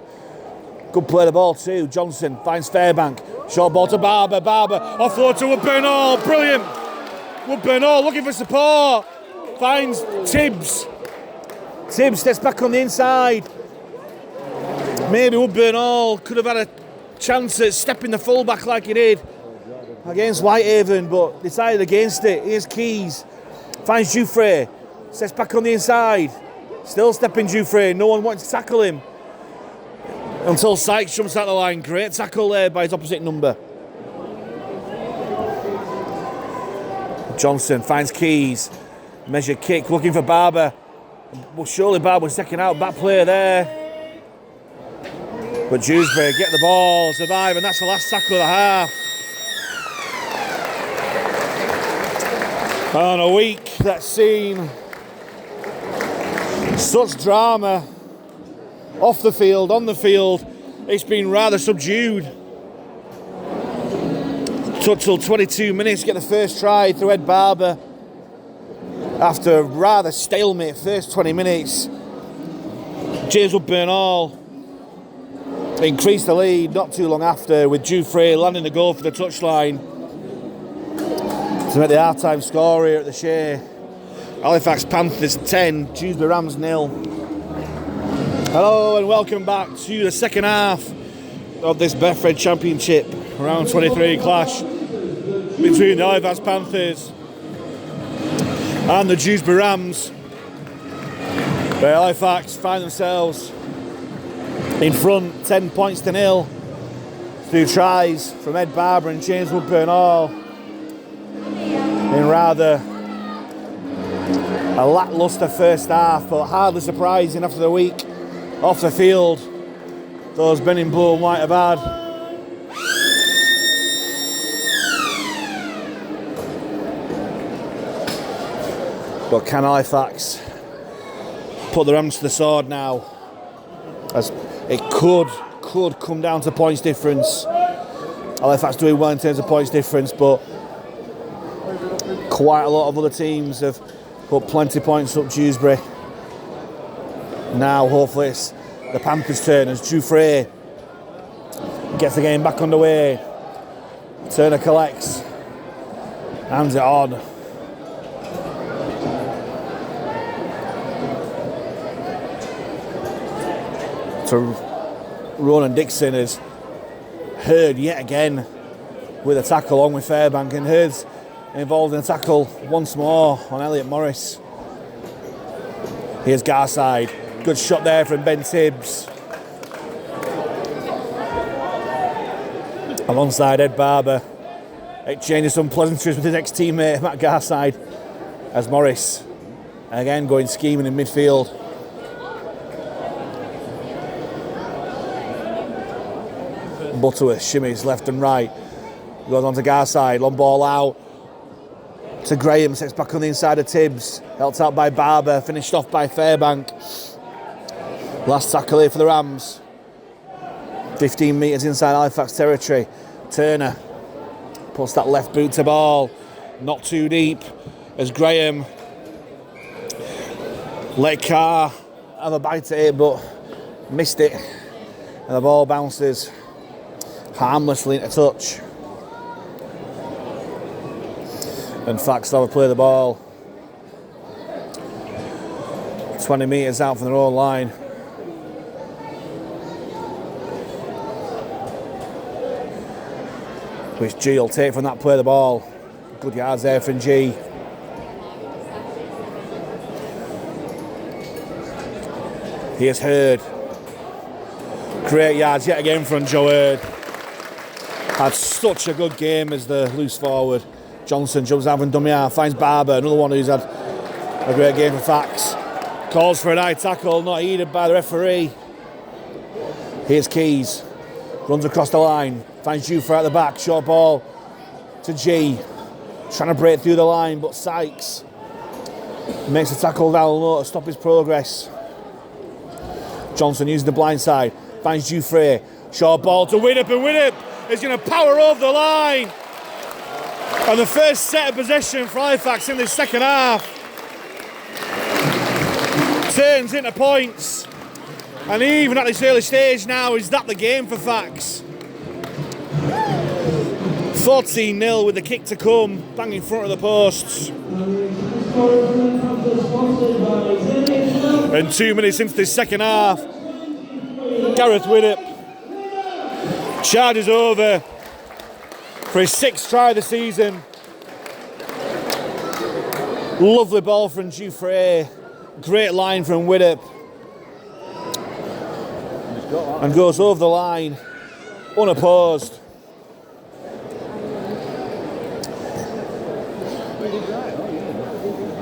[SPEAKER 1] Good play the ball too. Johnson finds Fairbank. Short ball to Barber. Offload to Woodburn-Hall. Brilliant. Woodburn-Hall looking for support. Finds Tibbs. Tibbs steps back on the inside. Maybe Woodburn-Hall could have had a chance at stepping the fullback like he did against Whitehaven, but decided against it. Here's Keys. Finds Dewsbury. Steps back on the inside. Still stepping Dewsbury. No one wanted to tackle him until Sykes jumps out the line. Great tackle there by his opposite number. Johnson finds Keys. Measure kick, looking for Barber. Well, surely Barber second out, back player there. But Dewsbury get the ball, survive, and that's the last tackle of the half. On a week that's seen such drama off the field, on the field, it's been rather subdued. Took till 22 minutes to get the first try through Ed Barber. After a rather stalemate first 20 minutes, James Woodburn-Hall increased the lead not too long after, with Dewsbury landing the goal for the touchline to make the half-time score here at the Shay. Halifax Panthers 10, Dewsbury Rams 0. Hello and welcome back to the second half of this Betfred Championship round 23 clash between the Halifax Panthers and the Dewsbury Rams, where Halifax find themselves in front 10 points to 0 through tries from Ed Barber and James Woodburn-Hall in rather a lacklustre first half, but hardly surprising after the week off the field those men in blue and white have had. But can Halifax put the Rams to the sword now? As it could come down to points difference. Halifax doing well in terms of points difference, but quite a lot of other teams have put plenty of points up Dewsbury. Now hopefully it's the Panthers' turn as Dewsbury gets the game back underway. Turner collects, hands it on. To Ronan Dixon, is Hurd yet again with a tackle along with Fairbank, and Hurd's involved in a tackle once more on Elliot Morris. Here's Garside, good shot there from Ben Tibbs. Alongside Ed Barber, exchanges some pleasantries with his ex-teammate Matt Garside, as Morris again going scheming in midfield. Butterworth shimmies left and right, goes on to Garside, long ball out to Graham, sets back on the inside of Tibbs, helped out by Barber, finished off by Fairbank. Last tackle here for the Rams, 15 metres inside Halifax territory. Turner puts that left boot to ball, not too deep, as Graham let Carr have a bite at it but missed it, and the ball bounces harmlessly into touch. And Fax will play the ball 20 metres out from their own line. Which G will take from that play the ball. Good yards there from G. Here's Hurd. Great yards yet again from Joe Hurd. Had such a good game as the loose forward. Johnson jumps out and dummy half, finds Barber, another one who's had a great game for Fax. Calls for an high tackle, not heeded by the referee. Here's Keys, runs across the line, finds Dewsbury at the back, short ball to G. Trying to break through the line, but Sykes makes a tackle down low to stop his progress. Johnson using the blind side, finds Dewsbury, short ball to Widdop, and Widdop is going to power over the line. And the first set of possession for Halifax in this second half turns into points. And even at this early stage now, is that the game for Fax? 14-0 with the kick to come, bang in front of the posts. And 2 minutes into this second half, Gareth Widdop charges over for his 6th try of the season. Lovely ball from Dewsbury, great line from Widdop, and goes over the line unopposed.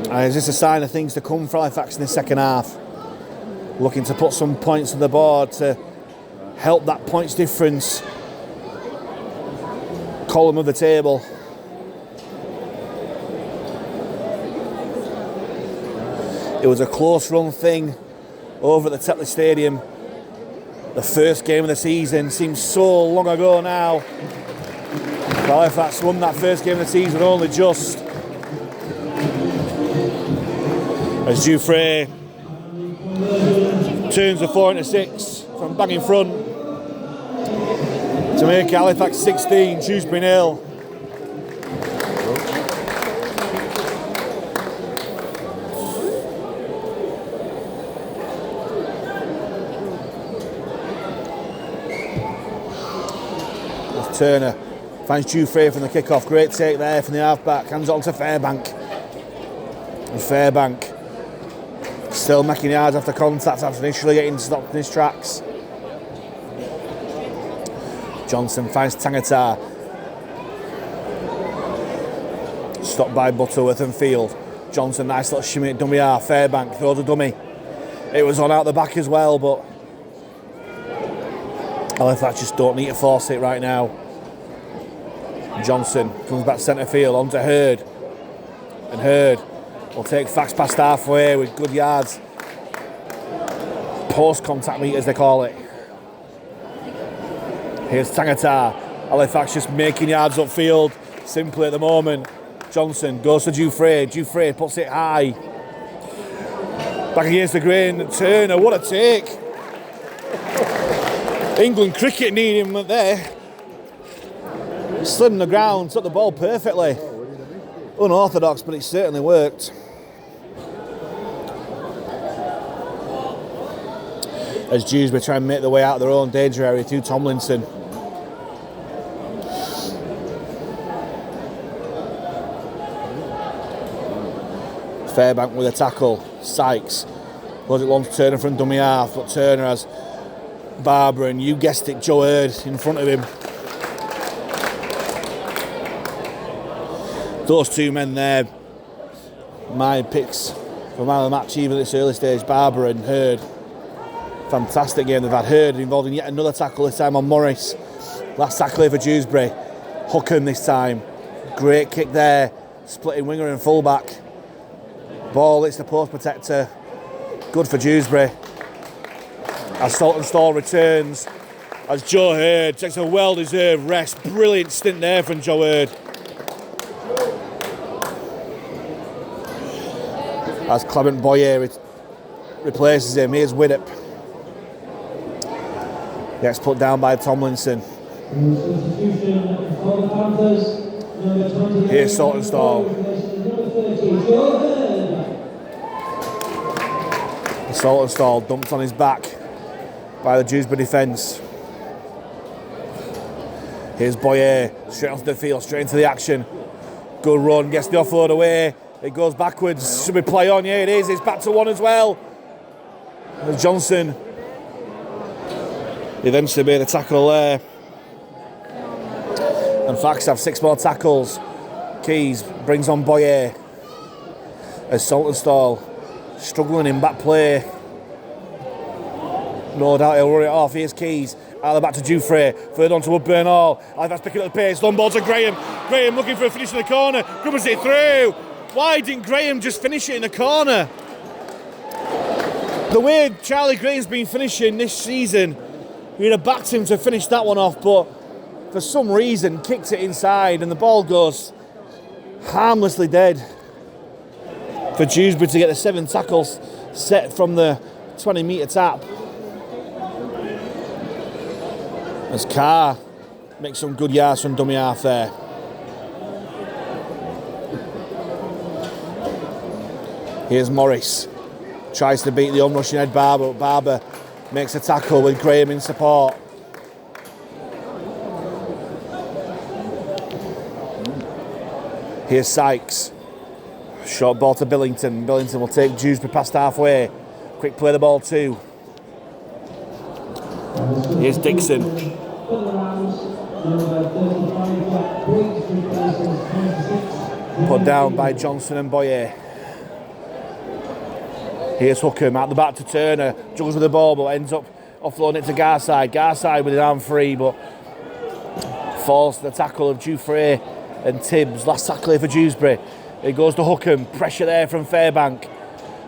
[SPEAKER 1] And is this a sign of things to come for Halifax in the second half? Looking to put some points on the board to help that points difference column of the table. It was a close run thing over at the Betfred Stadium. The first game of the season seems so long ago now. Halifax won that first game of the season only just. As Dewsbury turns the 4 into 6 from bang in front to make Halifax 16, Dewsbury 0. Turner finds Dewsbury from the kick-off. Great take there from the half-back. Hands on to Fairbank. And Fairbank still making yards after contact after initially getting stopped in his tracks. Johnson finds Tangata. Stopped by Butterworth and Field. Johnson, nice little shimmy at dummy half. Fairbank throws a dummy. It was on out the back as well, but Halifax just don't need to force it right now. Johnson comes back centre field onto Hurd. And Hurd will take Fax past halfway with good yards. Post contact meters they call it. Here's Tangata. Halifax just making yards upfield simply at the moment. Johnson goes to Dewsbury. Dewsbury puts it high. Back against the grain. Turner, what a take. England cricket need him there. Slid on the ground, took the ball perfectly. Unorthodox, but it certainly worked. As Dewsbury try and make their way out of their own danger area through Tomlinson. Fairbank with a tackle. Sykes goes it long to Turner from dummy half, but Turner has Barber and, you guessed it, Joe Hurd in front of him. Those two men there, my picks for man of the match even at this early stage, Barber and Hurd. Fantastic game they've had. Hurd involved in yet another tackle, this time on Morris. Last tackle here for Dewsbury. Hookham this time. Great kick there, splitting winger and fullback. Ball hits the post protector. Good for Dewsbury. As Saltonstall returns, as Joe Hurd takes a well-deserved rest. Brilliant stint there from Joe Hurd. As Clement Boyer replaces him, here's Widdop. Gets put down by Tomlinson. Here's Saltonstall. Saltonstall dumped on his back by the Dewsbury defence. Here's Boyer, straight onto the field, straight into the action. Good run, gets the offload away. It goes backwards. Should we play on? Yeah, it is. It's back to one as well. And Johnson eventually made a tackle there. And Fax have 6 more tackles. Keys brings on Boyer. As Saltonstall struggling in back play. No doubt he'll run it off. Here's Keys. Out of the back to Dewsbury. Third on to Woodburn Hall. Halifax picking up the pace. Long ball to Graham. Graham looking for a finish in the corner. Grubbers it through. Why didn't Graham just finish it in the corner? The way Charlie Graham's been finishing this season, we'd have backed him to finish that one off, but for some reason kicked it inside and the ball goes harmlessly dead for Dewsbury to get the 7 tackles set from the 20-metre tap. As Carr makes some good yards from dummy half there. Here's Morris. Tries to beat the onrushing Ed Barber, but Barber makes a tackle with Graham in support. Here's Sykes. Short ball to Billington. Billington will take Dewsbury past halfway. Quick play the ball too. Here's Dixon. Put down by Johnson and Boyer. Here's Hookham out the back to Turner, juggles with the ball but ends up offloading it to Garside. Garside with an arm free but falls to the tackle of Dewsbury and Tibbs. Last tackle here for Dewsbury. It goes to Hookham. Pressure there from Fairbank.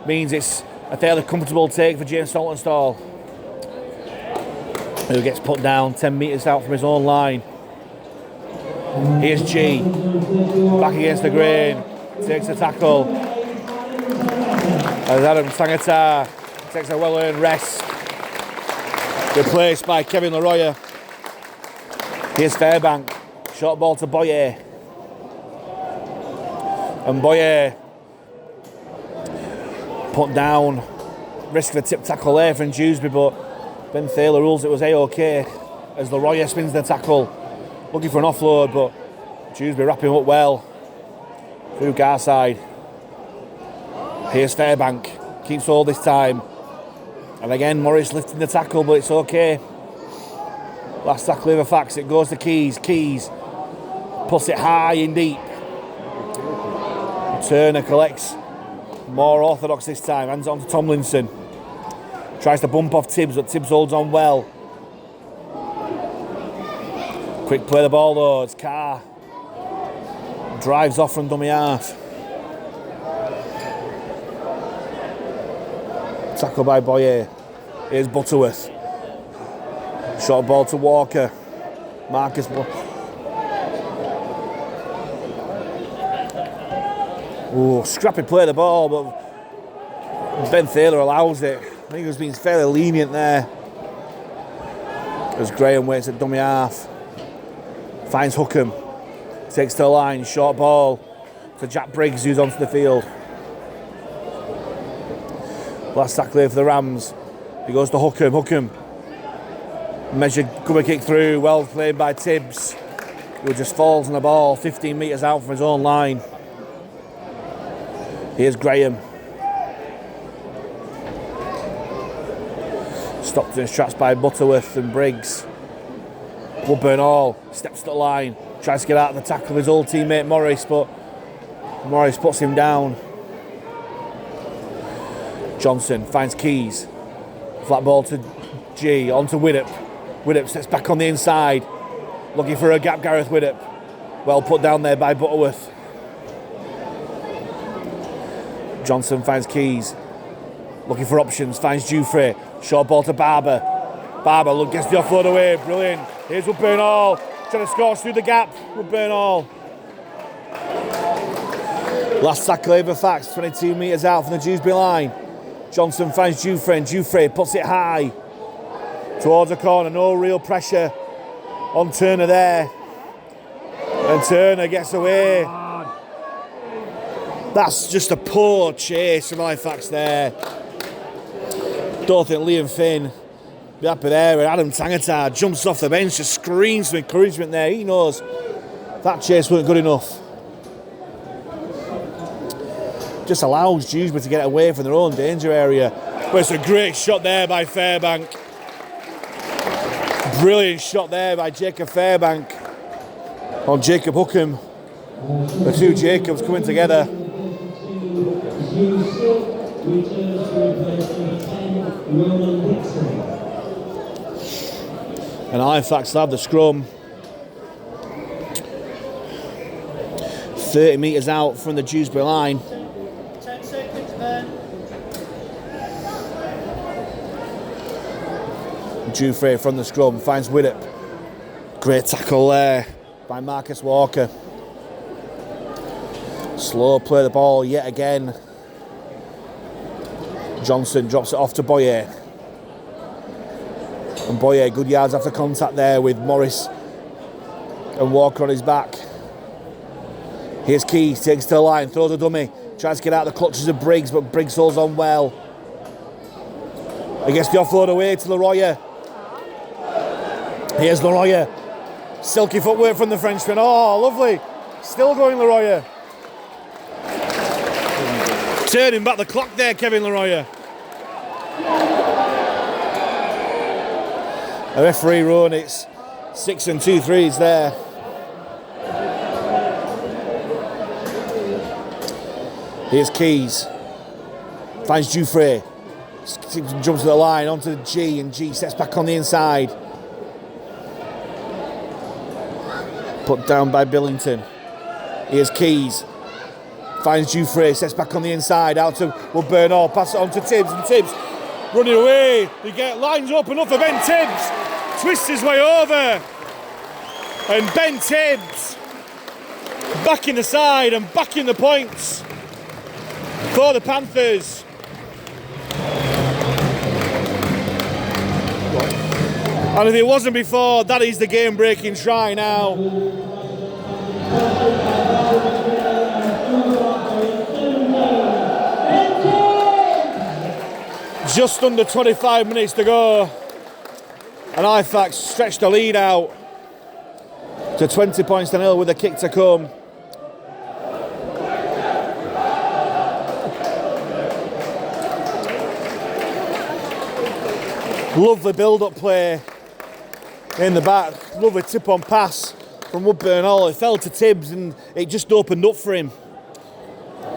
[SPEAKER 1] Means it's a fairly comfortable take for James Saltonstall, who gets put down 10 metres out from his own line. Here's G. Back against the grain. Takes the tackle. As Adam Tangata takes a well-earned rest. Replaced by Kevin Leroyer. Here's Fairbank. Short ball to Boyer. And Boyer put down. Risk of a tip tackle there from Dewsbury, but Ben Thaler rules it was A-OK as Leroyer spins the tackle. Looking for an offload, but Dewsbury wrapping up well. Through Garside. Here's Fairbank. Keeps hold this time. And again, Morris lifting the tackle, but it's okay. Last tackle over Fax. It goes to Keys. Keys puts it high and deep. Turner collects. More orthodox this time. Hands it on to Tomlinson. Tries to bump off Tibbs, but Tibbs holds on well. Quick play the ball though. It's Carr. Drives off from dummy half. Tackle by Boyer. Here's Butterworth. Short ball to Walker. Marcus. Ooh, scrappy play the ball, but Ben Thaler allows it. I think he was being fairly lenient there. As Graham waits at dummy half. Finds Hookham. Takes to the line. Short ball to Jack Briggs, who's onto the field. Last tackle here for the Rams. He goes to Hookham. Hookham. Measured cover kick through. Well played by Tibbs, who just falls on the ball 15 metres out from his own line. Here's Graham. Stopped in his tracks by Butterworth and Briggs. Woodburn Hall steps to the line. Tries to get out of the tackle of his old teammate Morris, but Morris puts him down. Johnson finds Keys. Flat ball to G, on to Widdop. Widdop steps back on the inside. Looking for a gap, Gareth Widdop. Well put down there by Butterworth. Johnson finds Keys. Looking for options, finds Dewsbury. Short ball to Barber. Barber gets the offload away, brilliant. Here's Woodburn Hall. Trying to score through the gap. Woodburn Hall. Last tackle over Fax, 22 metres out from the Dewsbury line. Johnson finds Dewsbury, and Dewsbury puts it high towards the corner. No real pressure on Turner there. And Turner gets away. That's just a poor chase from Fax there. Don't think Liam Finn be happy there. And Adam Tangata jumps off the bench, just screams some encouragement there. He knows that chase wasn't good enough. Just allows Dewsbury to get away from their own danger area. But it's a great shot there by Fairbank. Brilliant shot there by Jacob Fairbank on Jacob Hookham. The two Jacobs coming together. And Halifax have the scrum. 30 metres out from the Dewsbury line.
[SPEAKER 2] 10 seconds, man.
[SPEAKER 1] Dewsbury from the scrum finds Widdop. Great tackle there by Marcus Walker. Slow play the ball yet again. Johnson drops it off to Boyer. And Boyer, good yards after contact there with Morris and Walker on his back. Here's Keys, takes to the line, throws a dummy, tries to get out of the clutches of Briggs, but Briggs holds on well. He gets the offload away to Leroyer. Here's Leroyer. Silky footwork from the Frenchman. Oh, lovely. Still going Leroyer. Turning back the clock there, Kevin Leroyer. A referee run, it's 6 and 2 threes there. Here's Keys. Finds Dewsbury. Jumps to the line, onto G, and G sets back on the inside. Put down by Billington. Here's Keys. Finds Dewsbury, sets back on the inside, out to Woodburn Hall, pass it on to Tibbs, and Tibbs running away. Lines open up for Ben Tibbs. Twists his way over. And Ben Tibbs back in the side and back in the points for the Panthers. And if it wasn't before, that is the game-breaking try now. Just under 25 minutes to go. And Halifax stretched the lead out to 20 points to nil with a kick to come. Lovely build-up play in the back. Lovely tip-on pass from Woodburn Hall. It fell to Tibbs and it just opened up for him.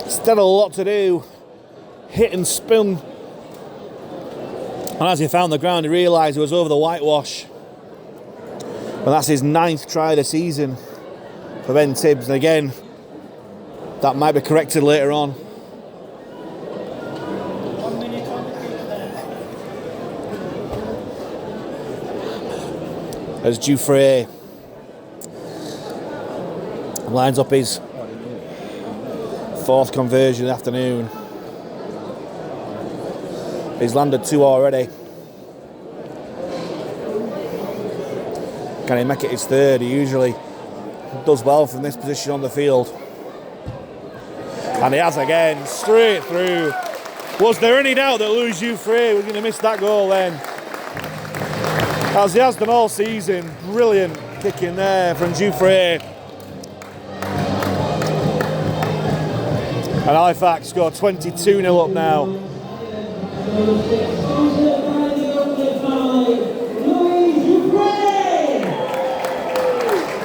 [SPEAKER 1] Still a lot to do. Hit and spin. And as he found the ground, he realised he was over the whitewash. And that's his 9th try of the season for Ben Tibbs. And again, that might be corrected later on.
[SPEAKER 2] 1 minute on the clock.
[SPEAKER 1] As Dewsbury lines up his 4th conversion of the afternoon. He's landed 2 already. Can he make it his 3rd? He usually does well from this position on the field. And he has again, straight through. Was there any doubt that Dewsbury was going to miss that goal then? As he has done all season. Brilliant kick in there from Dewsbury. And Halifax score 22-0 up now.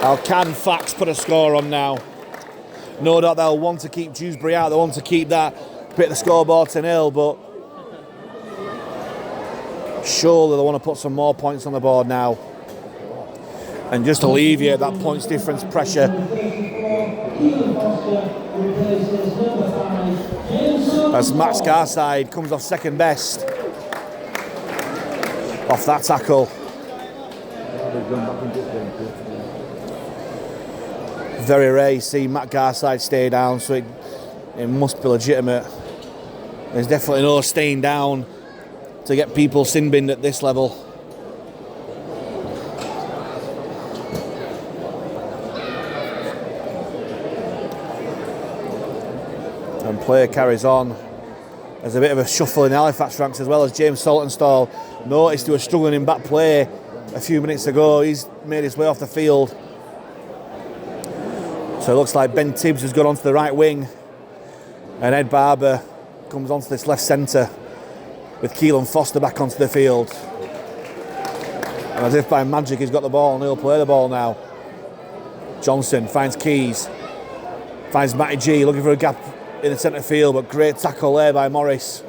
[SPEAKER 1] Now can Fax put a score on now? No doubt they'll want to keep Dewsbury out. They want to keep that bit of the scoreboard to nil, but surely they want to put some more points on the board now. And just alleviate that points difference pressure. As Matt Scarside comes off second best off that tackle. Very rare you see Matt Garside stay down, so it must be legitimate. There's definitely no staying down to get people sin binned at this level. And play carries on. There's a bit of a shuffle in the Halifax ranks as well, as James Saltonstall noticed he was struggling in back play a few minutes ago. He's made his way off the field. So it looks like Ben Tibbs has gone onto the right wing and Ed Barber comes onto this left centre with Keelan Foster back onto the field. And as if by magic he's got the ball and he'll play the ball now. Johnson finds Keys, finds Matty G looking for a gap in the centre field, but great tackle there by Morris.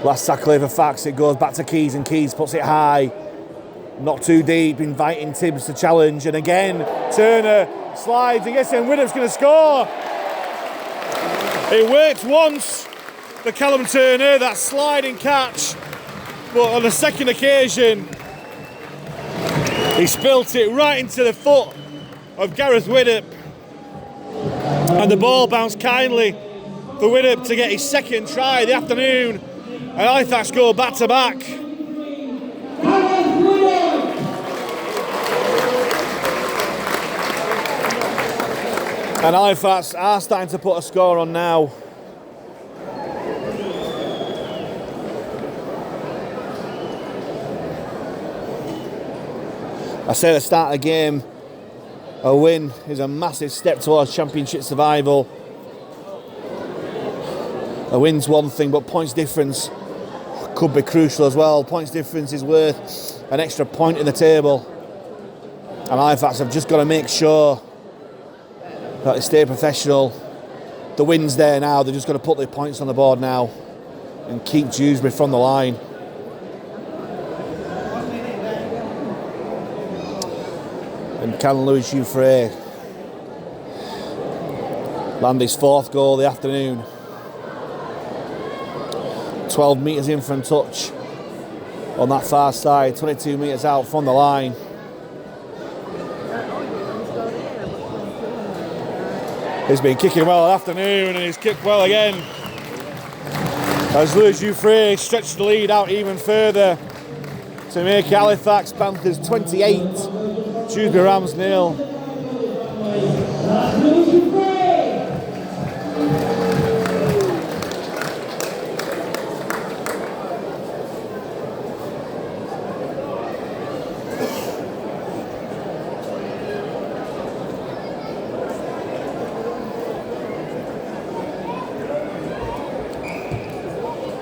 [SPEAKER 1] Last tackle here for Fax, it goes back to Keys and Keys puts it high. Not too deep, inviting Tibbs to challenge, and again Turner slides and gets in. Widdop's going to score. It worked once for Callum Turner, that sliding catch, but on the second occasion he spilt it right into the foot of Gareth Widdop, and the ball bounced kindly for Widdop to get his second try of the afternoon, and Halifax go back to back. And Halifax are starting to put a score on now. I say at the start of the game, a win is a massive step towards championship survival. A win's one thing, but points difference could be crucial as well. Points difference is worth an extra point in the table. And Halifax have just got to make sure that they stay professional. The win's there now, they've just got to put their points on the board now. and keep Dewsbury from the line. And can Louis Jouffre land his 4th goal of the afternoon? 12 metres in from touch on that far side, 22 metres out from the line. He's been kicking well all afternoon, and he's kicked well again. As Louis Jouffre stretched the lead out even further to make Halifax Panthers 28, Dewsbury Rams 0.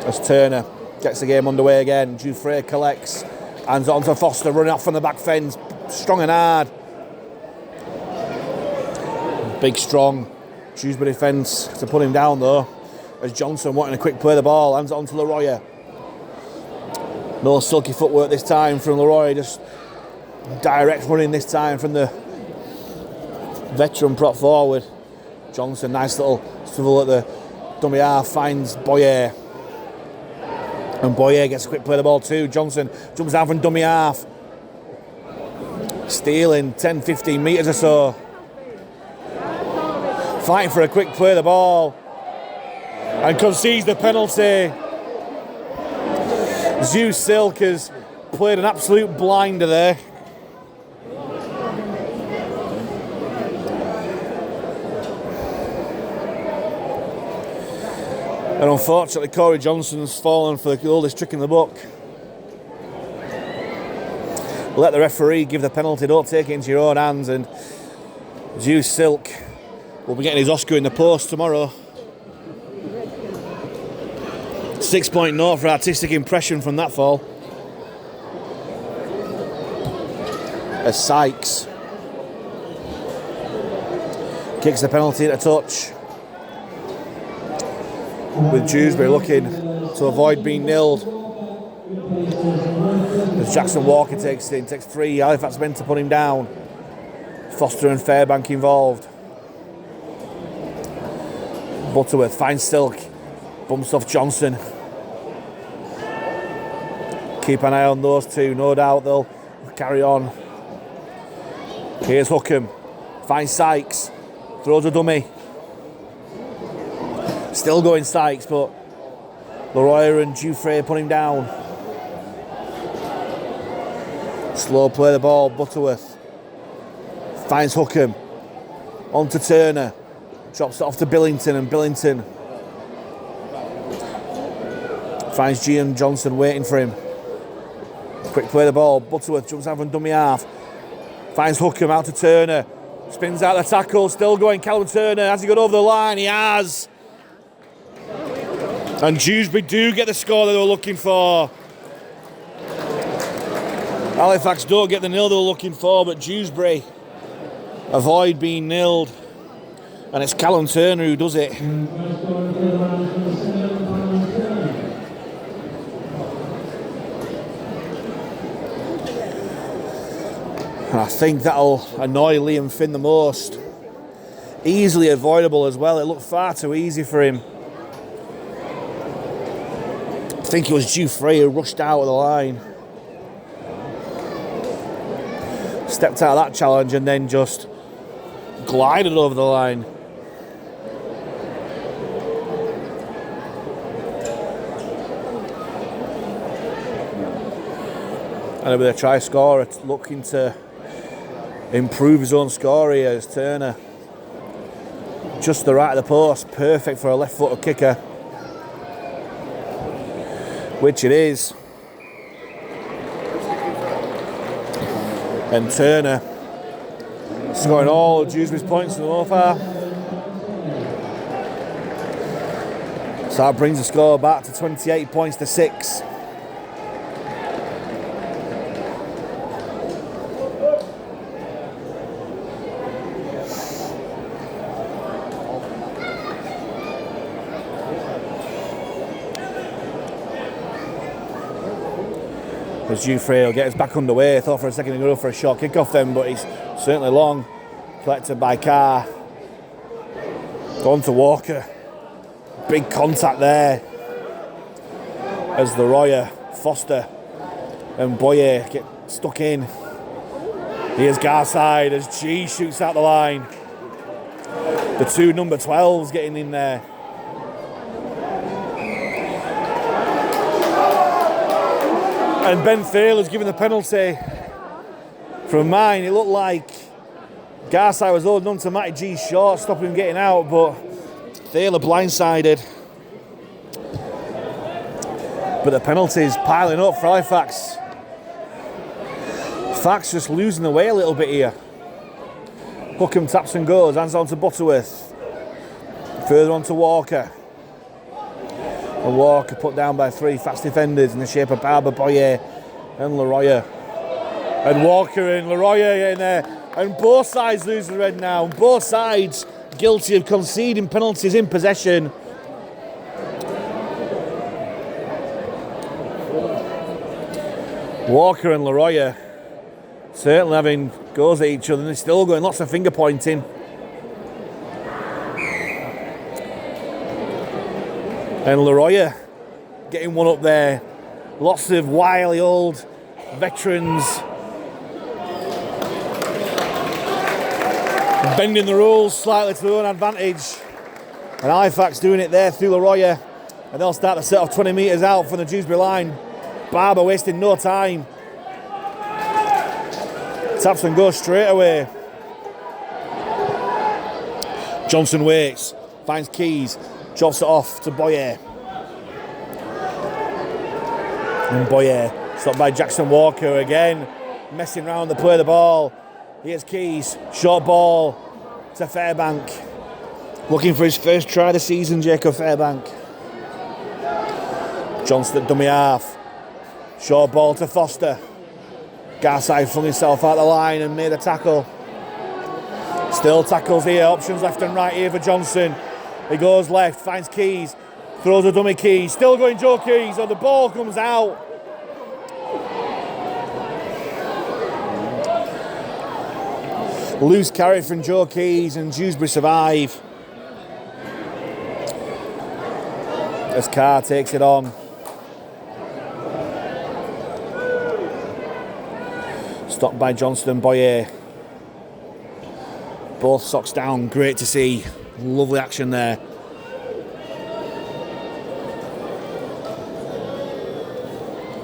[SPEAKER 1] As Turner gets the game underway again, Jouffre collects, hands it on to Foster, running off from the back fence, strong and hard. Big, strong Dewsbury defence to put him down though, as Johnson wanting a quick play of the ball, hands it on to Leroy. No silky footwork this time from Leroy, just direct running this time from the veteran prop forward. Johnson, nice little swivel at the dummy half, finds Boyer. And Boyer gets a quick play of the ball too. Johnson jumps down from dummy half. Stealing 10-15 metres or so. Fighting for a quick play of the ball. And concedes the penalty. Zeus Silk has played an absolute blinder there. And unfortunately, Corey Johnson's fallen for the oldest trick in the book. Let the referee give the penalty, don't take it into your own hands. And Zeus Silk will be getting his Oscar in the post tomorrow. 6.0 for artistic impression from that fall. As Sykes kicks the penalty into touch, with Dewsbury looking to avoid being nilled. As Jackson Walker takes 3 Halifax men to put him down. Foster and Fairbank involved. Butterworth finds Silk, bumps off Johnson. Keep an eye on those two, no doubt they'll carry on. Here's Hookham, finds Sykes, throws a dummy. Still going Sykes, but Leroy and Jouffre put him down. Slow play the ball, Butterworth finds Hookham, on to Turner, drops it off to Billington, and Billington finds Gian Johnson waiting for him. Quick play the ball, Butterworth jumps out from dummy half, finds Hookham out to Turner, spins out the tackle, still going Callum Turner. Has he got over the line? He has. And Dewsbury do get the score that they were looking for. Halifax don't get the nil they were looking for, but Dewsbury avoid being nilled. And it's Callum Turner who does it. And I think that'll annoy Liam Finn the most. Easily avoidable as well. It looked far too easy for him. I think it was Jouffre who rushed out of the line. Stepped out of that challenge and then just glided over the line. And with a try scorer looking to improve his own score here is Turner. Just the right of the post, perfect for a left-footed kicker. Which it is. And Turner scoring all of Dewsbury's points so far. So that brings the score back to 28 points to 6. As Dewsbury will get us back underway. I thought for a second he'd go for a short kick-off then, but he's certainly long. Collected by Carr. Gone to Walker. Big contact there. As Leroy, Foster and Boyer get stuck in. Here's Garside as G shoots out the line. The two number 12s getting in there. And Ben Thaler's given the penalty. From mine, it looked like Garside was holding on to Matty G short, stopping him getting out, but Thaler blindsided. But the penalty's piling up for Halifax. Fax just losing the way a little bit here. Hookham taps and goes, hands on to Butterworth. Further on to Walker. And Walker put down by three fast defenders in the shape of Barber, Boyer and Leroy. And Walker and Leroy in there. And both sides lose the red now. And both sides guilty of conceding penalties in possession. Walker and Leroy certainly having goes at each other, and they're still going, lots of finger pointing. And Leroy getting one up there. Lots of wily old veterans bending the rules slightly to their own advantage. And Halifax doing it there through Leroy. And they'll start to set off 20 metres out from the Dewsbury line. Barber wasting no time. Taps and goes straight away. Johnson waits, finds Keys, drops it off to Boyer. And Boyer stopped by Jackson Walker again, messing around the play of the ball. Here's Keys, short ball to Fairbank. Looking for his first try of the season, Jacob Fairbank. Johnston at dummy half. Short ball to Foster. Garside flung himself out the line and made a tackle. Still tackles here, options left and right here for Johnson. He goes left, finds Keys, throws a dummy Keys, still going Joe Keys, and the ball comes out. Loose carry from Joe Keys and Dewsbury survive. As Carr takes it on. Stopped by Johnston and Boyer. Both socks down, great to see. Lovely action there.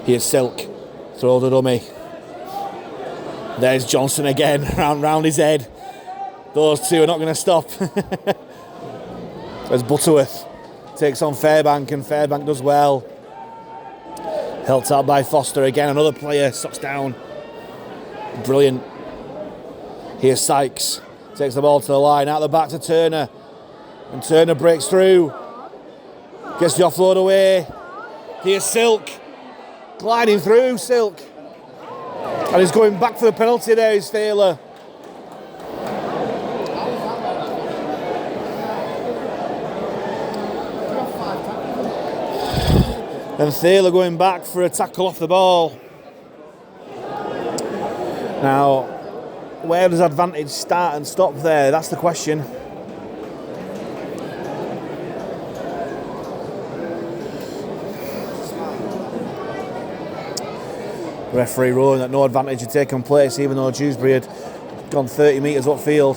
[SPEAKER 1] Here's Silk, throw the dummy. There's Johnson again, round his head. Those two are not going to stop. As Butterworth takes on Fairbank, and Fairbank does well. Helped out by Foster again, another player, socks down. Brilliant. Here's Sykes, takes the ball to the line, out the back to Turner. And Turner breaks through. Gets the offload away. Here's Silk, gliding through, Silk. And he's going back for the penalty there, is Thaler. And Thaler going back for a tackle off the ball. Now, where does advantage start and stop there? That's the question. Referee ruling that no advantage had taken place, even though Dewsbury had gone 30 metres upfield.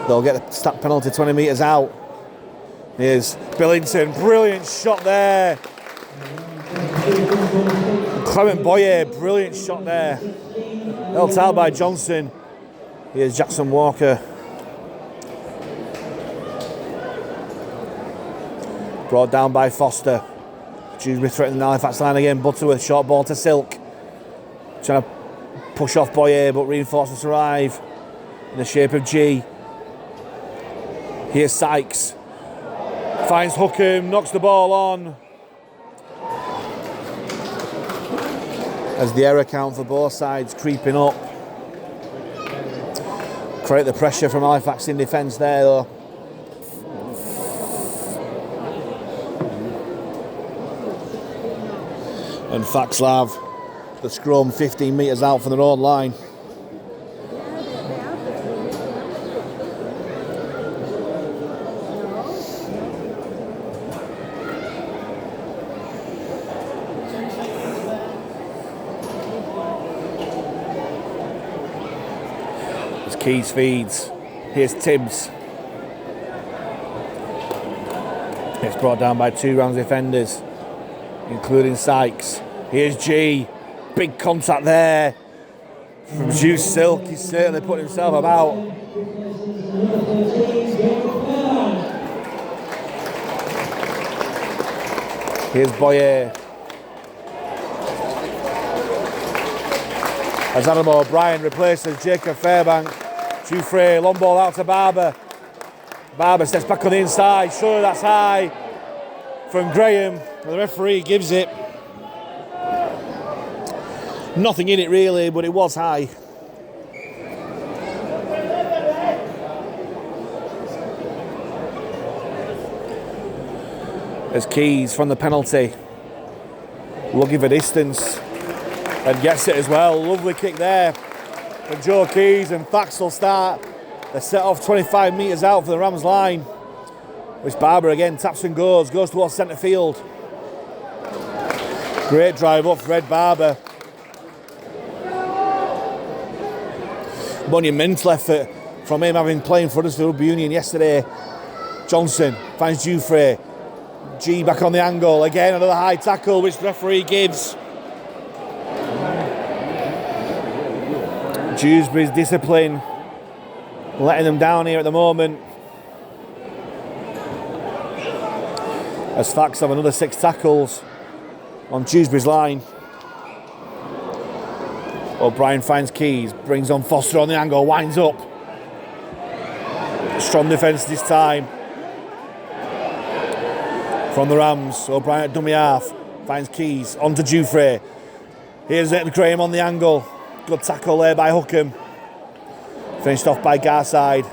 [SPEAKER 1] They'll get the stat penalty 20 metres out. Here's Billington, brilliant shot there. Clement Boyer, brilliant shot there. Helped out by Johnson. Here's Jackson Walker. Brought down by Foster. Dewsbury threatening the Halifax line again. Butterworth, short ball to Silk. Trying to push off Boyer, but reinforcements arrive in the shape of G. Here's Sykes. Finds Hookham, knocks the ball on. As the error count for both sides creeping up. Create the pressure from Halifax in defence there though. And Faxlav, the scrum 15 metres out from their own line. As Keys feeds, here's Tibbs. It's brought down by 2 Rams defenders, including Sykes. Here's G. Big contact there from Juice Silk. He's certainly put himself about. Here's Boyer. As Adam O'Brien replaces Jacob Fairbank. Jouffre, long ball out to Barber. Barber steps back on the inside. Sure, that's high from Graham. The referee gives it. Nothing in it really, but it was high. As Keys from the penalty, looking for distance and gets it as well. Lovely kick there from Joe Keys, and Fax will start. They set off 25 metres out for the Rams line, which Barber again taps and goes towards centre field. Great drive up for Ed Barber. Monumental effort from him, having playing for Huddersfield Rugby Union yesterday. Johnson finds Jouffre. G back on the angle. Again, another high tackle, which the referee gives. Dewsbury's discipline letting them down here at the moment. As Fax have another 6 tackles on Dewsbury's line. O'Brien finds Keys, brings on Foster on the angle, winds up. Strong defence this time from the Rams. O'Brien at dummy half, finds Keys, onto Jouffre. Here's Graham on the angle. Good tackle there by Hookham. Finished off by Garside.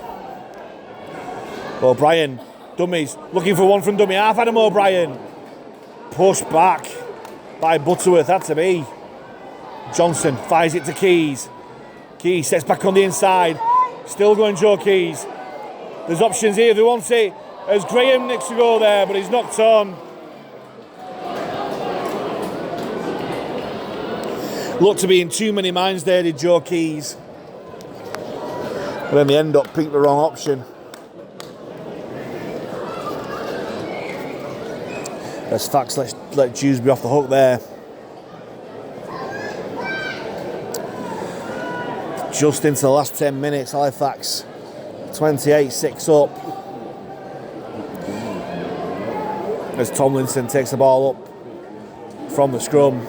[SPEAKER 1] O'Brien, dummies, looking for one from dummy half. Adam O'Brien. Pushed back by Butterworth, had to be. Johnson fires it to Keys. Keys steps back on the inside. Still going Joe Keys. There's options here if they want it. As Graham needs to go there, but he's knocked on. Looked to be in too many minds there, did Joe Keys. But then they end up picking the wrong option. As Fax let Dewsbury off the hook there. Just into the last 10 minutes, Halifax 28-6 up. As Tomlinson takes the ball up from the scrum.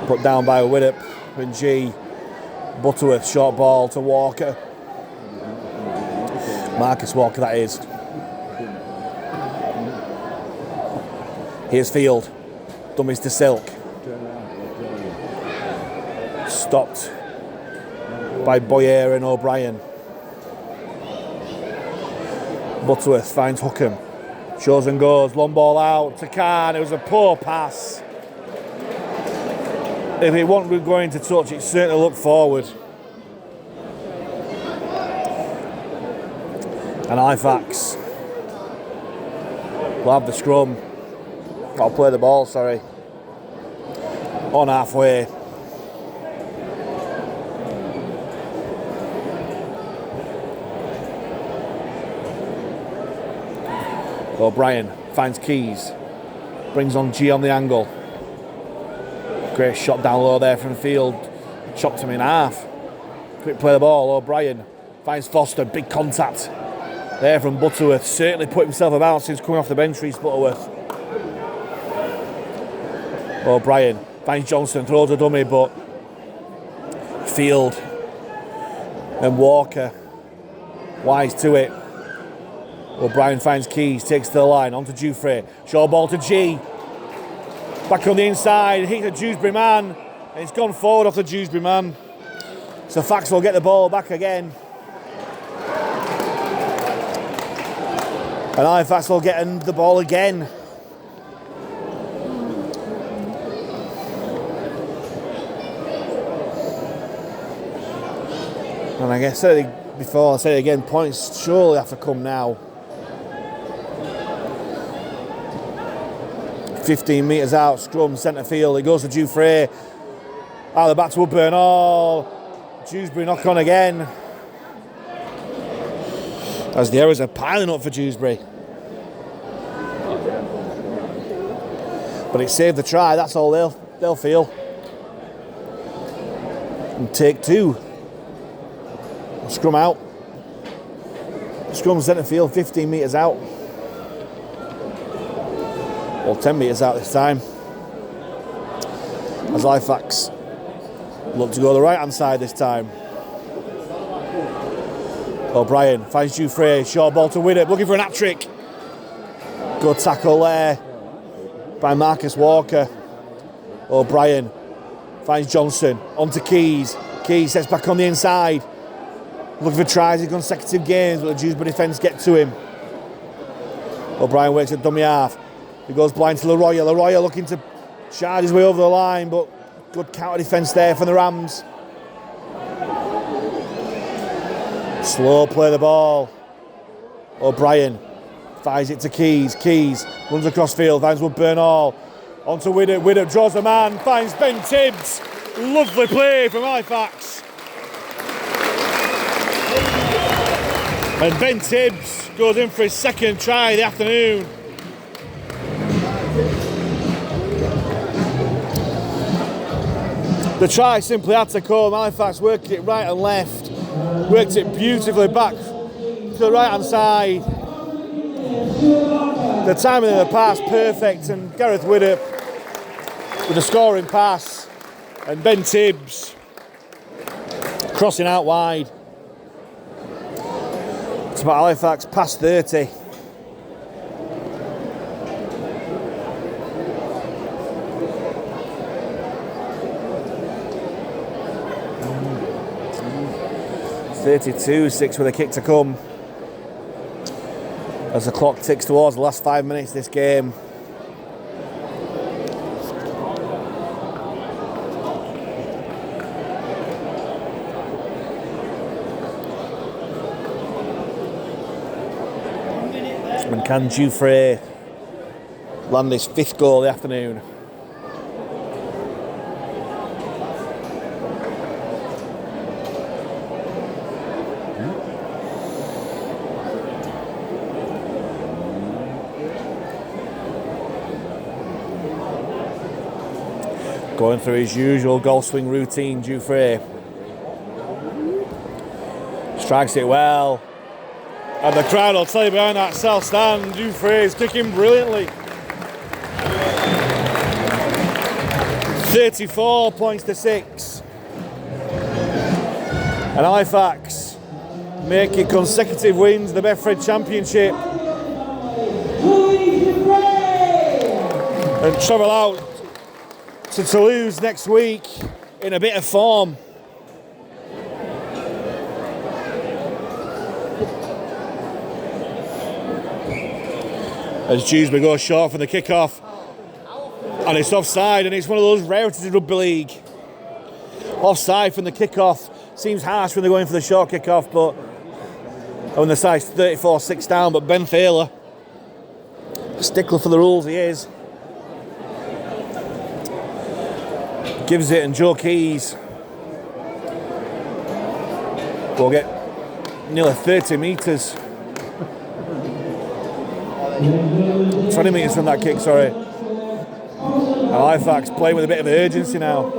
[SPEAKER 1] Put down by Widdop and G. Butterworth, short ball to Walker. Marcus Walker, that is. Here's Field. Dummies to Silk. Stopped by Boyer and O'Brien. Butterworth finds Hookham. Shows and goes. Long ball out to Khan. It was a poor pass. If it wasn't going to touch, it certainly looked forward. And Halifax will have the scrum. I'll play the ball, sorry. On halfway. O'Brien finds Keys. Brings on G on the angle. Great shot down low there from the field. Chopped him in half. Quick play the ball. O'Brien finds Foster. Big contact there from Butterworth. Certainly put himself about since coming off the bench, Reece Butterworth. O'Brien finds Johnson. Throws a dummy, but Field and Walker wise to it. O'Brien finds Keys. Takes to the line. Onto Jouffre. Short ball to G. Back on the inside, hit the Dewsbury man, and it's gone forward off the Dewsbury man. So Fax will get the ball back again. And Halifax will get the ball again. And I guess I said it before, I'll say it again, points surely have to come now. 15 metres out, scrum, centre field, it goes to Dewsbury. Out the back to Woodburn. Oh, Dewsbury knock on again. As the errors are piling up for Dewsbury. But it saved the try, that's all they'll feel. And take 2. Scrum out. Scrum centre field, 15 metres out. Well, 10 metres out this time. As Halifax look to go the right hand side this time. O'Brien finds Dewsbury, short ball to Widdop, looking for an hat-trick. Good tackle there by Marcus Walker. O'Brien finds Johnson, onto Keys. Keys sets back on the inside. Looking for tries in consecutive games, but the Dewsbury defence get to him. O'Brien works at dummy half. He goes blind to Leroy. Leroy looking to charge his way over the line, but good counter defence there from the Rams. Slow play the ball. O'Brien fires it to Keys. Keys runs across field, finds Woodburn Hall. Onto Widdop. Widdop draws a man, finds Ben Tibbs. Lovely play from Halifax. And Ben Tibbs goes in for his second try of the afternoon. The try simply had to come. Halifax worked it right and left. Worked it beautifully back to the right hand side. The timing of the pass perfect, and Gareth Widdop with a scoring pass, and Ben Tibbs crossing out wide. It's about Halifax past 30. (32-6) with a kick to come as the clock ticks towards the last 5 minutes of this game. And can Dewsbury land his 5th goal of the afternoon? Going through his usual goal swing routine, Dewsbury strikes it well. And the crowd will tell you behind that south stand, Dewsbury is kicking brilliantly. 34 points to 6. And Halifax making consecutive wins in the Betfred Championship. And travel out to Toulouse next week in a bit of form. As Dewsbury goes short for the kick-off, and it's offside, and it's one of those rarities in rugby league. Offside from the kick-off seems harsh when they're going for the short kick-off, but on the side 34-6 down. But Ben Thaler, stickler for the rules he is, gives it, and Joe Keys will get nearly 30 metres. 20 metres from that kick, sorry. And Halifax playing with a bit of urgency now.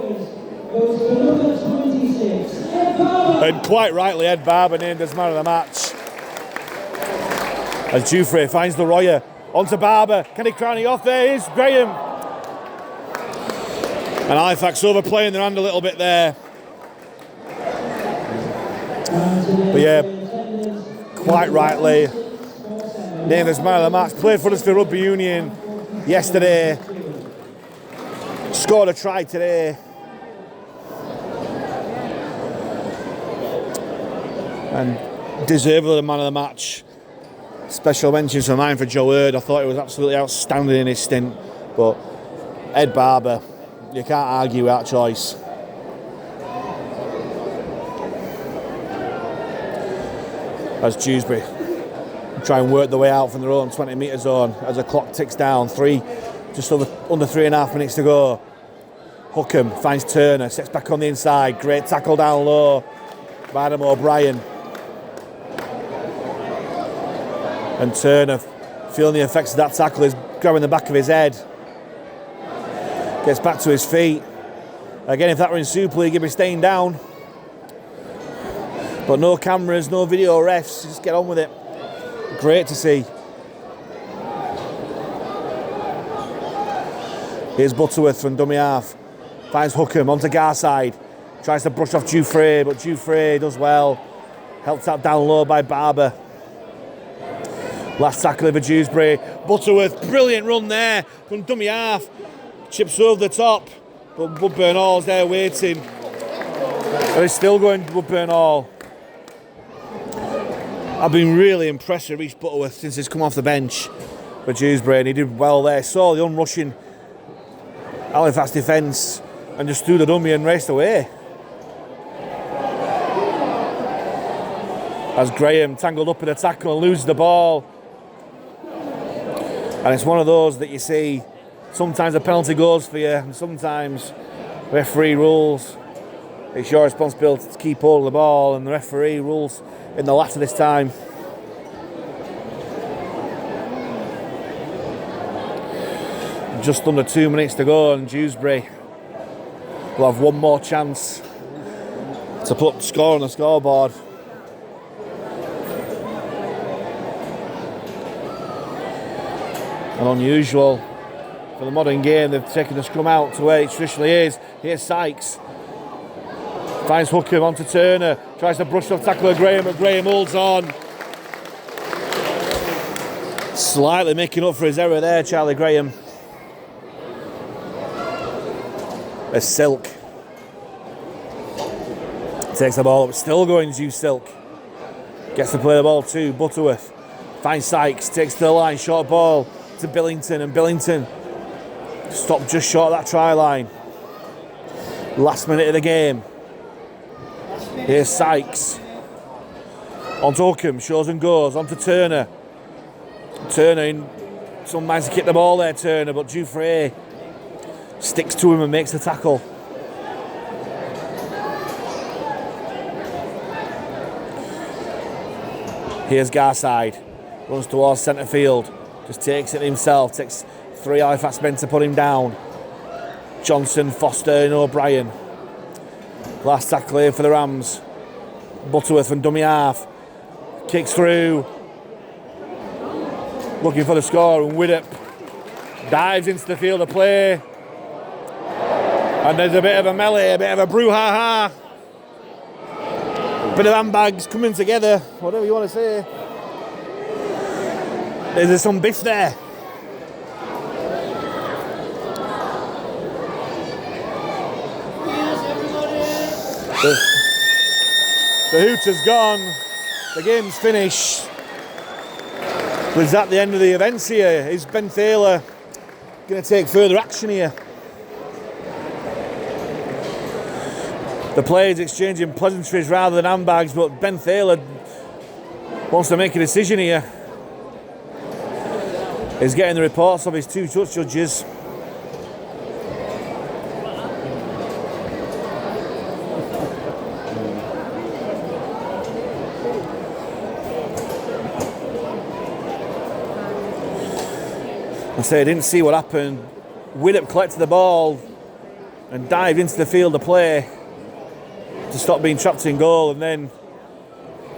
[SPEAKER 1] And quite rightly, Ed Barber named as man of the match. As Dewsbury finds the Royer. Onto Barber. Can he crown it off? There is Graham. And Halifax overplaying their hand a little bit there. But yeah, quite rightly named as man of the match. Played for us for Rugby Union yesterday. Scored a try today. And deservedly the man of the match. Special mentions for mine for Joe Hurd. I thought he was absolutely outstanding in his stint. But Ed Barber, you can't argue with that choice. as Dewsbury try and work the way out from their own 20 metre zone as the clock ticks down. Just under 3.5 minutes to go. Hookham finds Turner, sets back on the inside. Great tackle down low by Adam O'Brien. And Turner, feeling the effects of that tackle, is grabbing the back of his head. Gets back to his feet. Again, if that were in Super League, he'd be staying down. But no cameras, no video refs, just get on with it. Great to see. Here's Butterworth from dummy half. Finds Hookham onto Garside. Tries to brush off Dewfrey, but Dewfrey does well. Helped out down low by Barber. Last tackle for Dewsbury. Butterworth, brilliant run there from dummy half. Chips over the top, but Woodburn Hall's there waiting. And he's still going to Woodburn Hall. I've been really impressed with Reece Butterworth since he's come off the bench for Dewsbury, and he did well there. Saw the unrushing Halifax defence and just threw the dummy and raced away. As Graham tangled up in a tackle and loses the ball. And it's one of those that you see, sometimes a penalty goes for you and sometimes referee rules. It's your responsibility to keep hold of the ball, and the referee rules in the latter this time. Just under 2 minutes to go, and Dewsbury will have one more chance to put score on the scoreboard. And unusual for the modern game, they've taken the scrum out to where it traditionally is. Here's Sykes. Finds Hookham onto Turner. Tries to brush off tackle of Graham, but Graham holds on. Slightly making up for his error there, Charlie Graham. As Silk takes the ball up, still going to Silk. Gets to play the ball to Butterworth. Finds Sykes, takes to the line, short ball to Billington, and Billington stopped just short of that try line. Last minute of the game. Here's Sykes. Onto Hookham, shows and goes, onto Turner. Turner in some minds to kick the ball there, Turner, but Dewfrey sticks to him and makes the tackle. Here's Garside. Runs towards centre field. Just takes it himself. Takes 3 Halifax men to put him down. Johnson, Foster and O'Brien. Last tackle here for the Rams. Butterworth from dummy half. Kicks through. Looking for the score, and Widdop dives into the field of play. And there's a bit of a melee, a bit of a brouhaha. Bit of handbags coming together, whatever you want to say. There's some biff there. The hoot has gone. The game's finished. But it's at the end of the events here. Is Ben Thaler going to take further action here? The players exchanging pleasantries rather than handbags, but Ben Thaler wants to make a decision here. He's getting the reports of his 2 touch judges. I say I didn't see what happened. Widdop collected the ball and dived into the field of play to stop being trapped in goal, and then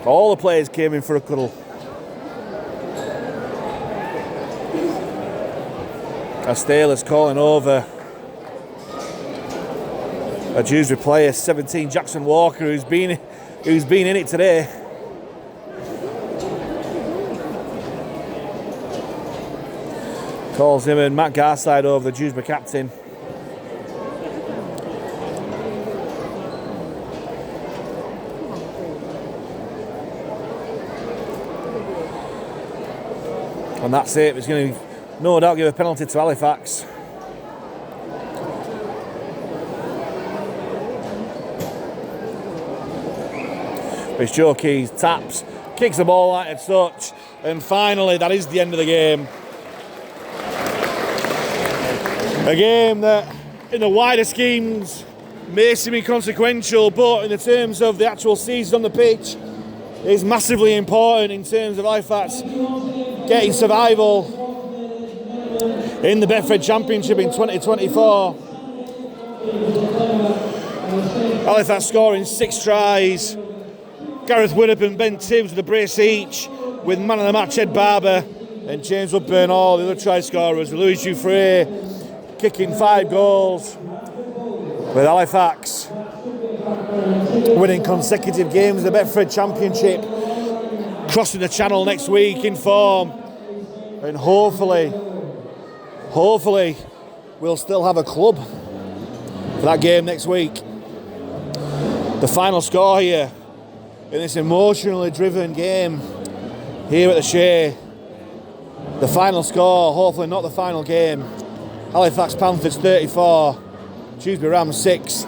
[SPEAKER 1] all the players came in for a cuddle. As Thaler's calling over a Dewsbury player, 17, Jackson Walker, who's been in it today. Calls him and Matt Garside over, the Dewsbury captain. And that's it. It's going to no doubt give a penalty to Halifax. It's Joe Keys, taps, kicks the ball like a touch, and finally that is the end of the game. A game that in the wider schemes may seem inconsequential, but in the terms of the actual season on the pitch is massively important in terms of Halifax getting survival in the Betfred Championship in 2024. Halifax scoring 6 tries. Gareth Widdop and Ben Tibbs with a brace each, with man of the match Ed Barber and James Woodburn all the other try scorers. Louis Jouffre kicking 5 goals, with Halifax winning consecutive games in the Betfred Championship, crossing the channel next week in form, and hopefully we'll still have a club for that game next week. The final score here in this emotionally driven game here at the Shay. The final score, hopefully not the final game. Halifax Panthers 34, Dewsbury Rams 6.